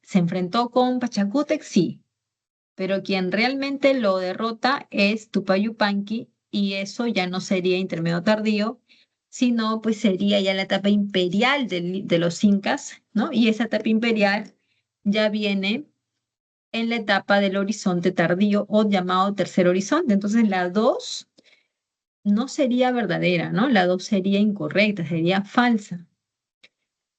A: se enfrentó con Pachacútec, sí, pero quien realmente lo derrota es Tupayupanqui y eso ya no sería intermedio tardío, sino pues sería ya la etapa imperial de los incas, ¿no? Y esa etapa imperial ya viene en la etapa del horizonte tardío o llamado tercer horizonte. Entonces la 2 no sería verdadera, ¿no? La 2 sería incorrecta, sería falsa.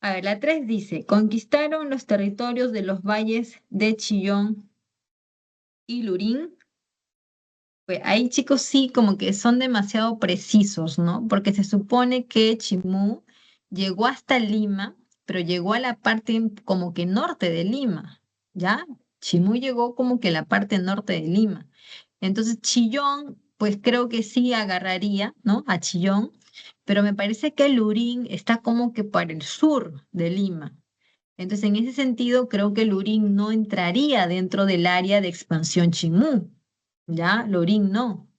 A: A ver, la 3 dice, conquistaron los territorios de los valles de Chillón y Lurín. Pues ahí chicos sí como que son demasiado precisos, ¿no? Porque se supone que Chimú llegó hasta Lima, pero llegó a la parte como que norte de Lima, ¿ya? Chimú llegó como que a la parte norte de Lima. Entonces Chillón, pues creo que sí agarraría, ¿no? A Chillón, pero me parece que Lurín está como que para el sur de Lima. Entonces, en ese sentido, creo que Lurín no entraría dentro del área de expansión Chimú. ¿Ya? Lorín no.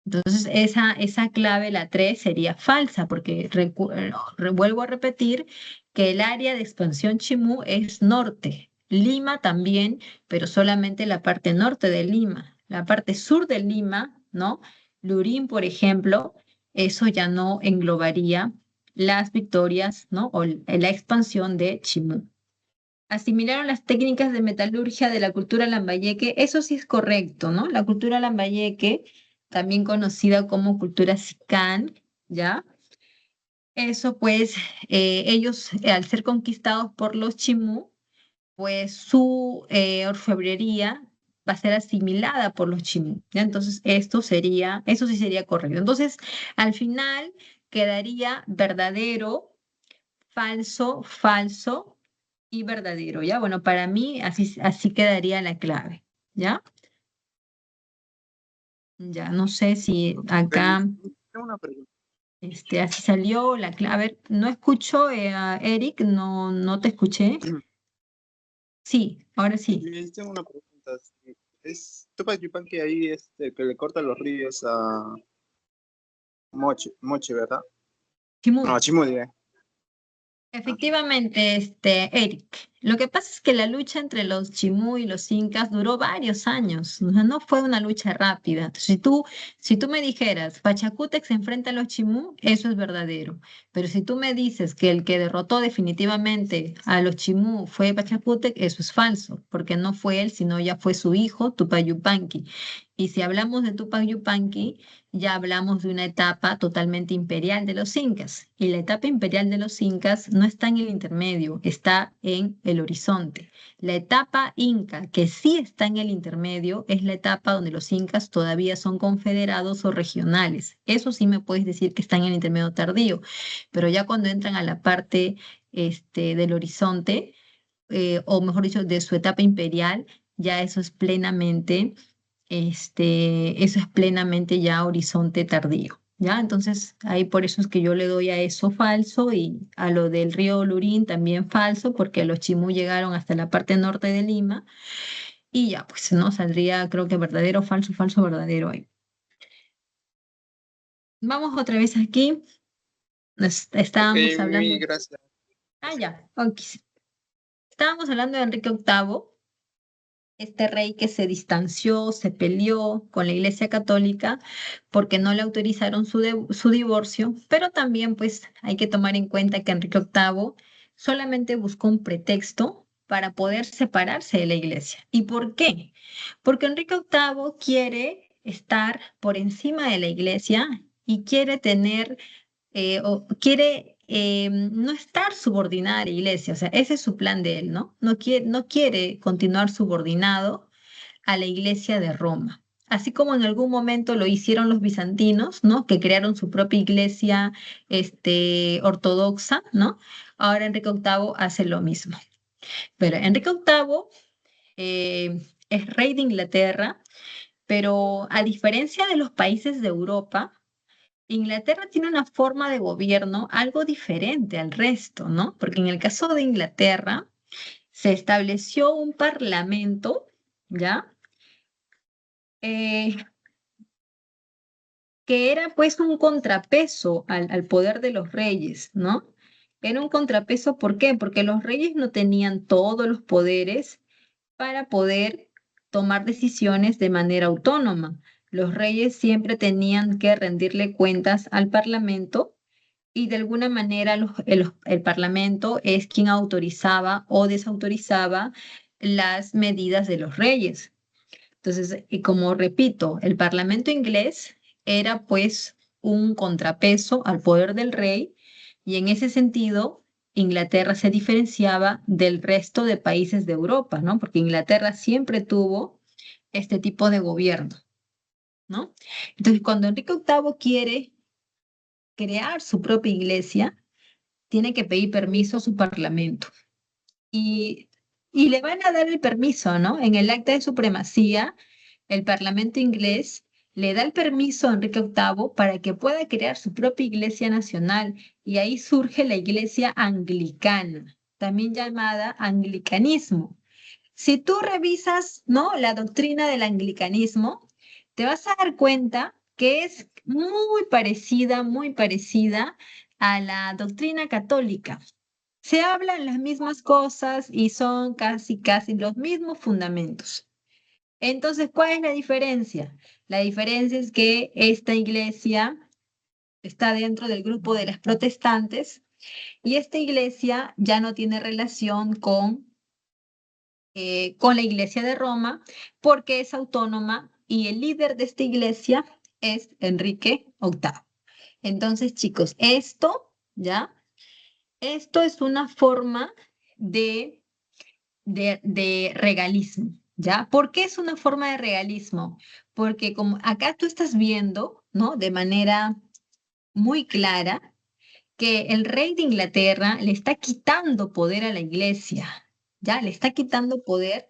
A: Entonces, esa clave, la 3 sería falsa, porque vuelvo a repetir que el área de expansión Chimú es norte. Lima también, pero solamente la parte norte de Lima. La parte sur de Lima, ¿no? Lurín, por ejemplo, eso ya no englobaría las victorias, ¿no? O la expansión de Chimú. Asimilaron las técnicas de metalurgia de la cultura lambayeque, eso sí es correcto, ¿no? La cultura lambayeque, también conocida como cultura sicán, ¿ya? Eso pues, ellos al ser conquistados por los chimú, pues su orfebrería va a ser asimilada por los chimú, ¿ya? Entonces eso sí sería correcto. Entonces, al final quedaría verdadero, falso, falso y verdadero, ¿ya? Bueno, para mí así quedaría la clave, ¿ya? Ya, no sé si acá,
C: Tengo una pregunta.
A: así salió la clave. A ver, no escucho, a Eric, no te escuché. Sí, ahora sí.
C: Tengo una pregunta. es Tupac Yupanqui ahí, que le corta los ríos a Moche, ¿verdad?
A: Chimú.
C: No, a Chimudi.
A: Efectivamente, Eric, lo que pasa es que la lucha entre los Chimú y los Incas duró varios años, o sea, no fue una lucha rápida. Entonces, si tú me dijeras, Pachacútec se enfrenta a los Chimú, eso es verdadero. Pero si tú me dices que el que derrotó definitivamente a los Chimú fue Pachacútec, eso es falso, porque no fue él, sino ya fue su hijo, Tupac Yupanqui. Y si hablamos de Tupac Yupanqui, ya hablamos de una etapa totalmente imperial de los incas. Y la etapa imperial de los incas no está en el intermedio, está en el horizonte. La etapa inca que sí está en el intermedio es la etapa donde los incas todavía son confederados o regionales. Eso sí me puedes decir que está en el intermedio tardío, pero ya cuando entran a la parte del horizonte, o mejor dicho, de su etapa imperial, ya eso es plenamente ya horizonte tardío, ¿ya? Entonces, ahí por eso es que yo le doy a eso falso y a lo del río Lurín también falso, porque los Chimú llegaron hasta la parte norte de Lima y ya, pues, ¿no? Saldría, creo que verdadero, falso, falso, verdadero ahí. Vamos otra vez aquí.
C: Ok,
A: Estábamos
C: muy
A: hablando.
C: gracias.
A: Ah, ya, ok. Estábamos hablando de Enrique VIII, este rey que se distanció, se peleó con la Iglesia Católica porque no le autorizaron su divorcio, pero también pues hay que tomar en cuenta que Enrique VIII solamente buscó un pretexto para poder separarse de la Iglesia. ¿Y por qué? Porque Enrique VIII quiere estar por encima de la Iglesia y quiere tener o quiere no estar subordinada a la iglesia, o sea, ese es su plan de él, ¿no? No quiere continuar subordinado a la iglesia de Roma. Así como en algún momento lo hicieron los bizantinos, ¿no? Que crearon su propia iglesia, ortodoxa, ¿no? Ahora Enrique VIII hace lo mismo. Pero Enrique VIII es rey de Inglaterra, pero a diferencia de los países de Europa, Inglaterra tiene una forma de gobierno algo diferente al resto, ¿no? Porque en el caso de Inglaterra se estableció un parlamento, ¿ya? Eh, que era pues un contrapeso al poder de los reyes, ¿no? Era un contrapeso, ¿por qué? Porque los reyes no tenían todos los poderes para poder tomar decisiones de manera autónoma. Los reyes siempre tenían que rendirle cuentas al parlamento y de alguna manera el Parlamento es quien autorizaba o desautorizaba las medidas de los reyes. Entonces, y como repito, el Parlamento inglés era pues un contrapeso al poder del rey y en ese sentido Inglaterra se diferenciaba del resto de países de Europa, ¿no? Porque Inglaterra siempre tuvo este tipo de gobierno, ¿no? Entonces, cuando Enrique VIII quiere crear su propia iglesia, tiene que pedir permiso a su parlamento. Y, y le van a dar el permiso, ¿no? En el acta de supremacía, el parlamento inglés le da el permiso a Enrique VIII para que pueda crear su propia iglesia nacional. Y ahí surge la iglesia anglicana, también llamada anglicanismo. Si tú revisas, ¿no? La doctrina del anglicanismo, te vas a dar cuenta que es muy parecida a la doctrina católica. Se hablan las mismas cosas y son casi los mismos fundamentos. Entonces, ¿cuál es la diferencia? La diferencia es que esta iglesia está dentro del grupo de las protestantes y esta iglesia ya no tiene relación con la iglesia de Roma porque es autónoma y el líder de esta iglesia es Enrique VIII. Entonces, chicos, ¿ya? Esto es una forma de, de regalismo, ¿ya? ¿Por qué es una forma de regalismo? Porque como acá tú estás viendo, ¿no? De manera muy clara que el rey de Inglaterra le está quitando poder a la iglesia, ¿ya? Le está quitando poder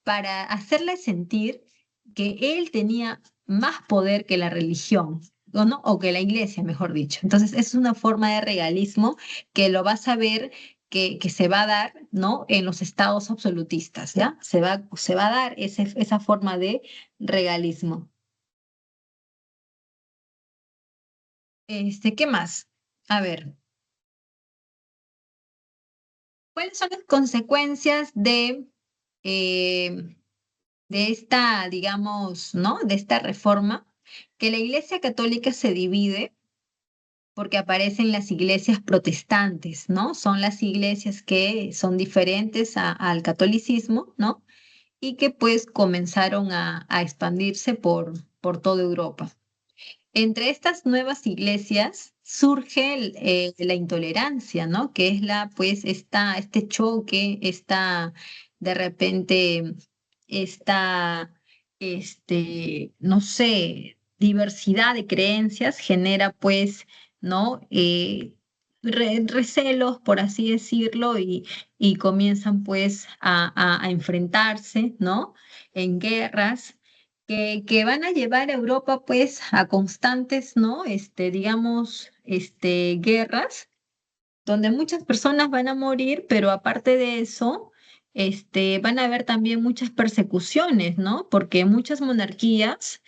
A: para hacerle sentir que él tenía más poder que la religión, ¿o no? O que la iglesia, mejor dicho. Entonces, es una forma de regalismo que lo vas a ver que se va a dar, ¿no? En los estados absolutistas, ¿ya? Se va a dar esa forma de regalismo. ¿Qué más? A ver, ¿cuáles son las consecuencias de esta, digamos, ¿no? De esta reforma? Que la Iglesia Católica se divide porque aparecen las iglesias protestantes, ¿no? Son las iglesias que son diferentes al catolicismo, ¿no? Y que pues comenzaron a expandirse por toda Europa. Entre estas nuevas iglesias surge la intolerancia, ¿no? Que es pues, este choque, de repente, esta, no sé, diversidad de creencias genera, pues, ¿no? Recelos, por así decirlo, y comienzan, pues, a enfrentarse, ¿no? En guerras que van a llevar a Europa pues a constantes, ¿no? Digamos, guerras, donde muchas personas van a morir, pero aparte de eso, van a haber también muchas persecuciones, ¿no? Porque muchas monarquías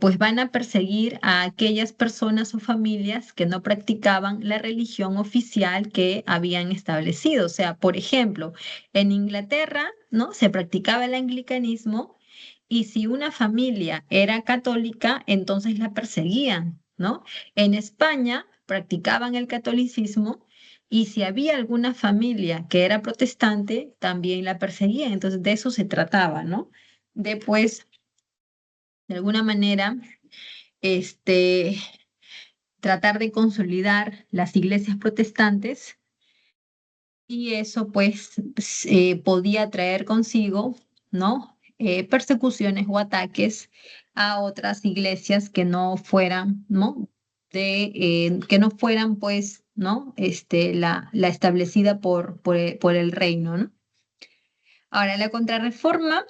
A: pues van a perseguir a aquellas personas o familias que no practicaban la religión oficial que habían establecido. O sea, por ejemplo, en Inglaterra, ¿no? Se practicaba el anglicanismo y si una familia era católica, entonces la perseguían, ¿no? En España practicaban el catolicismo y si había alguna familia que era protestante, también la perseguían. Entonces de eso se trataba, ¿no? Después, de alguna manera, este, tratar de consolidar las iglesias protestantes y eso pues podía traer consigo, ¿no? Persecuciones o ataques a otras iglesias que no fueran, ¿no? Que no fueran pues, ¿no? La establecida por el reino, ¿no? Ahora, la contrarreforma,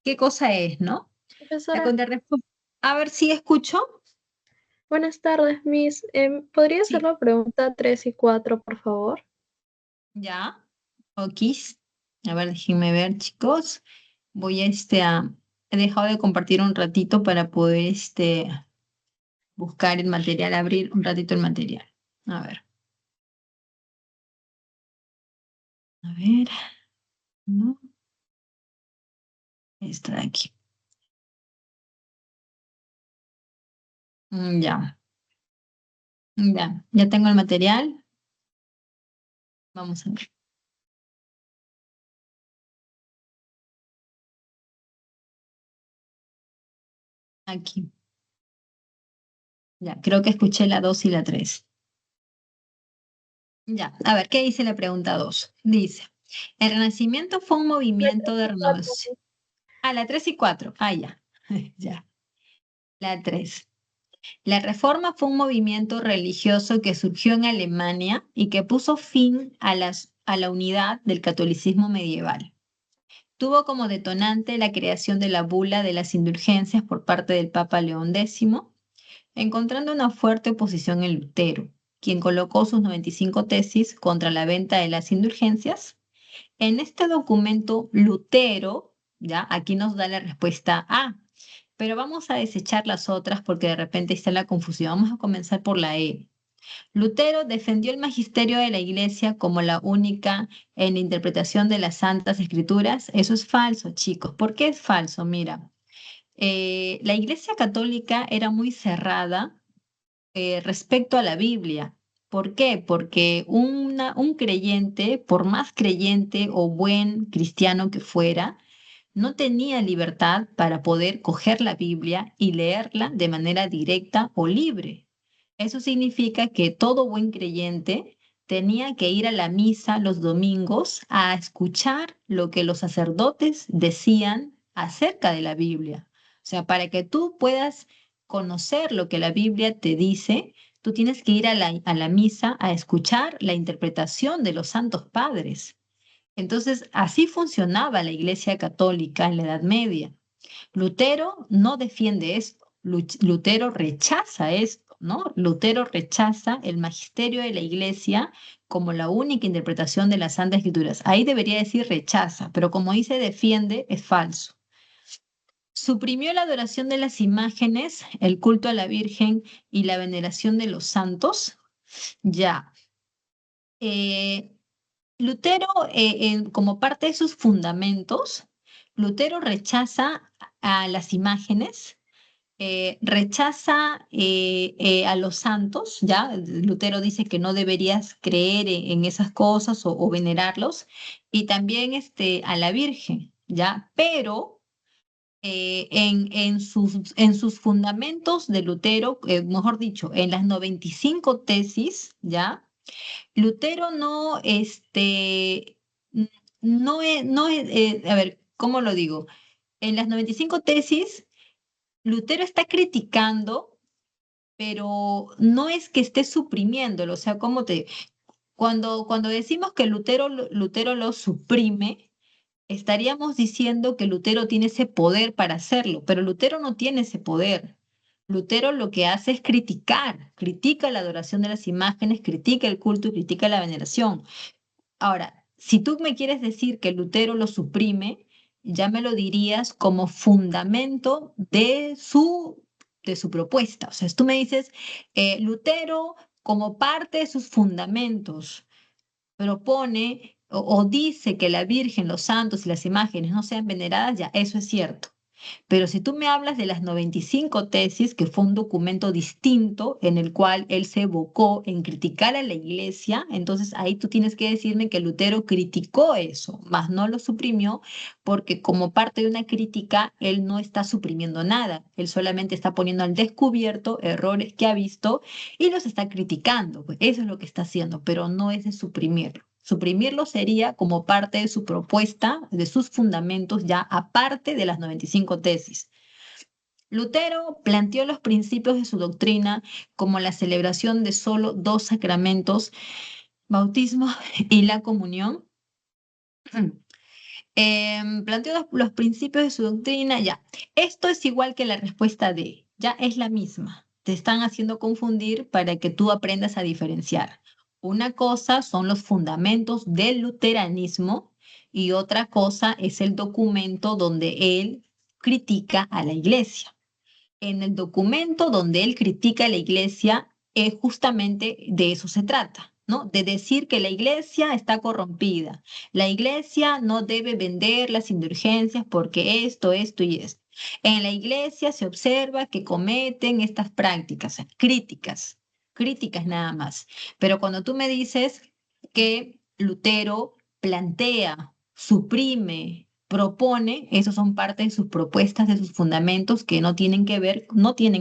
A: ¿qué cosa es, no? La
D: Profesora,
A: contrarreforma, a ver si escucho.
D: buenas tardes, Miss. ¿Podría hacer
A: Sí,
D: la pregunta 3 y 4, por favor?
A: ya. Ok. A ver, déjenme ver, chicos. Voy he dejado de compartir un ratito para poder buscar el material, abrir un ratito el material. A ver, a ver, no, está de aquí. Ya, ya tengo el material. Vamos a ver. Aquí. Ya, creo que escuché la 2 y la 3. Ya, a ver, ¿qué dice la pregunta 2? Dice, el Renacimiento fue un
D: La
A: movimiento
D: 3
A: de
D: y 4.
A: renovación. Ah, la 3 y 4. Ah, ya. Ya. La 3. La Reforma fue un movimiento religioso que surgió en Alemania y que puso fin a la unidad del catolicismo medieval. Tuvo como detonante la creación de la bula de las indulgencias por parte del Papa León X, encontrando una fuerte oposición en Lutero, quien colocó sus 95 tesis contra la venta de las indulgencias. En este documento, Lutero, ya, aquí nos da la respuesta A, pero vamos a desechar las otras porque de repente está la confusión. Vamos a comenzar por la E. Lutero defendió el magisterio de la Iglesia como la única en la interpretación de las Santas Escrituras. Eso es falso, chicos. ¿Por qué es falso? Mira, la Iglesia Católica era muy cerrada respecto a la Biblia. ¿Por qué? Porque un creyente, por más creyente o buen cristiano que fuera, no tenía libertad para poder coger la Biblia y leerla de manera directa o libre. Eso significa que todo buen creyente tenía que ir a la misa los domingos a escuchar lo que los sacerdotes decían acerca de la Biblia. O sea, para que tú puedas conocer lo que la Biblia te dice, tú tienes que ir a la misa a escuchar la interpretación de los santos padres. Entonces, así funcionaba la Iglesia Católica en la Edad Media. Lutero no defiende esto, Lutero rechaza esto, ¿no? Lutero rechaza el magisterio de la Iglesia como la única interpretación de las Santas Escrituras. Ahí debería decir rechaza, pero como dice defiende, es falso. Suprimió la adoración de las imágenes, el culto a la Virgen y la veneración de los santos. Ya. Eh, Lutero, como parte de sus fundamentos, Lutero rechaza a las imágenes, rechaza a los santos, ¿ya? Lutero dice que no deberías creer en esas cosas o venerarlos, y también a la Virgen, ¿ya? Pero en sus fundamentos de Lutero, mejor dicho, en las 95 tesis, ¿ya? Lutero no, n- a ver, ¿cómo lo digo? En las 95 tesis, Lutero está criticando, pero no es que esté suprimiéndolo, o sea, cuando decimos que Lutero lo suprime, estaríamos diciendo que Lutero tiene ese poder para hacerlo, pero Lutero no tiene ese poder. Lutero lo que hace es criticar, critica la adoración de las imágenes, critica el culto y critica la veneración. Ahora, si tú me quieres decir que Lutero lo suprime, ya me lo dirías como fundamento de su propuesta. O sea, si tú me dices, Lutero, como parte de sus fundamentos, propone o dice que la Virgen, los santos y las imágenes no sean veneradas, ya eso es cierto. Pero si tú me hablas de las 95 tesis, que fue un documento distinto en el cual él se evocó en criticar a la iglesia, entonces ahí tú tienes que decirme que Lutero criticó eso, mas no lo suprimió, porque como parte de una crítica, él no está suprimiendo nada, él solamente está poniendo al descubierto errores que ha visto y los está criticando. Pues eso es lo que está haciendo, pero no es de suprimirlo. Suprimirlo sería como parte de su propuesta, de sus fundamentos, ya aparte de las 95 tesis. Lutero planteó los principios de su doctrina como la celebración de solo dos sacramentos, bautismo y la comunión. Planteó los principios de su doctrina, ya. Esto es igual que la respuesta D, ya es la misma. Te están haciendo confundir para que tú aprendas a diferenciar. Una cosa son los fundamentos del luteranismo y otra cosa es el documento donde él critica a la iglesia. En el documento donde él critica a la iglesia, justamente de eso se trata, ¿no? De decir que la iglesia está corrompida. La iglesia no debe vender las indulgencias porque esto y esto. En la iglesia se observa que cometen estas prácticas, críticas nada más. Pero cuando tú me dices que Lutero plantea, suprime, propone, esos son parte de sus propuestas, de sus fundamentos que no tienen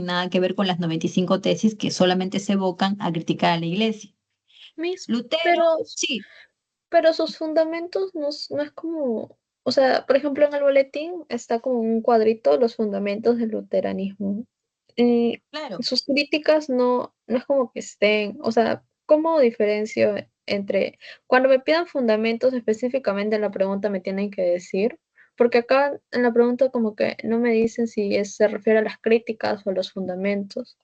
A: nada que ver con las 95 tesis que solamente se evocan a criticar a la iglesia.
D: Miss,
A: Lutero,
D: pero,
A: sí,
D: pero sus fundamentos no es como, o sea, por ejemplo, en el boletín está como un cuadrito los fundamentos del luteranismo. Y
A: claro.
D: sus críticas no es como que estén, o sea, ¿cómo diferencio entre, cuando me pidan fundamentos específicamente en la pregunta me tienen que decir? Porque acá en la pregunta como que no me dicen si se refiere a las críticas o a los fundamentos.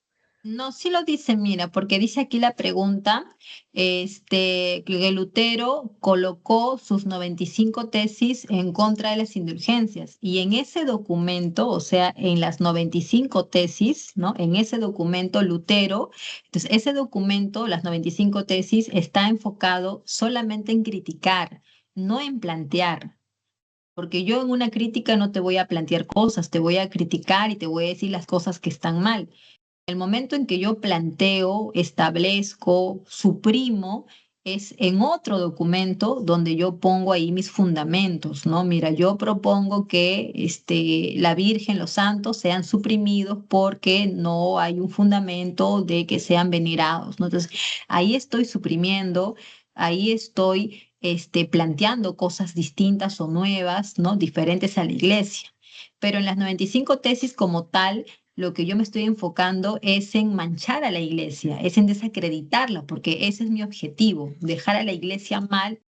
A: No, sí lo dice, mira, porque dice aquí la pregunta, que Lutero colocó sus 95 tesis en contra de las indulgencias y en ese documento, o sea, en las 95 tesis, ¿no? En ese documento Lutero, entonces ese documento, las 95 tesis, está enfocado solamente en criticar, no en plantear. Porque yo en una crítica no te voy a plantear cosas, te voy a criticar y te voy a decir las cosas que están mal. El momento en que yo planteo, establezco, suprimo, es en otro documento donde yo pongo ahí mis fundamentos, ¿no? Mira, yo propongo que la Virgen, los santos sean suprimidos porque no hay un fundamento de que sean venerados, ¿no? Entonces, ahí estoy suprimiendo, ahí estoy planteando cosas distintas o nuevas, ¿no? Diferentes a la iglesia. Pero en las 95 tesis como tal, lo que yo me estoy enfocando es en manchar a la iglesia, es en desacreditarla, porque ese es mi objetivo, dejar a la iglesia mal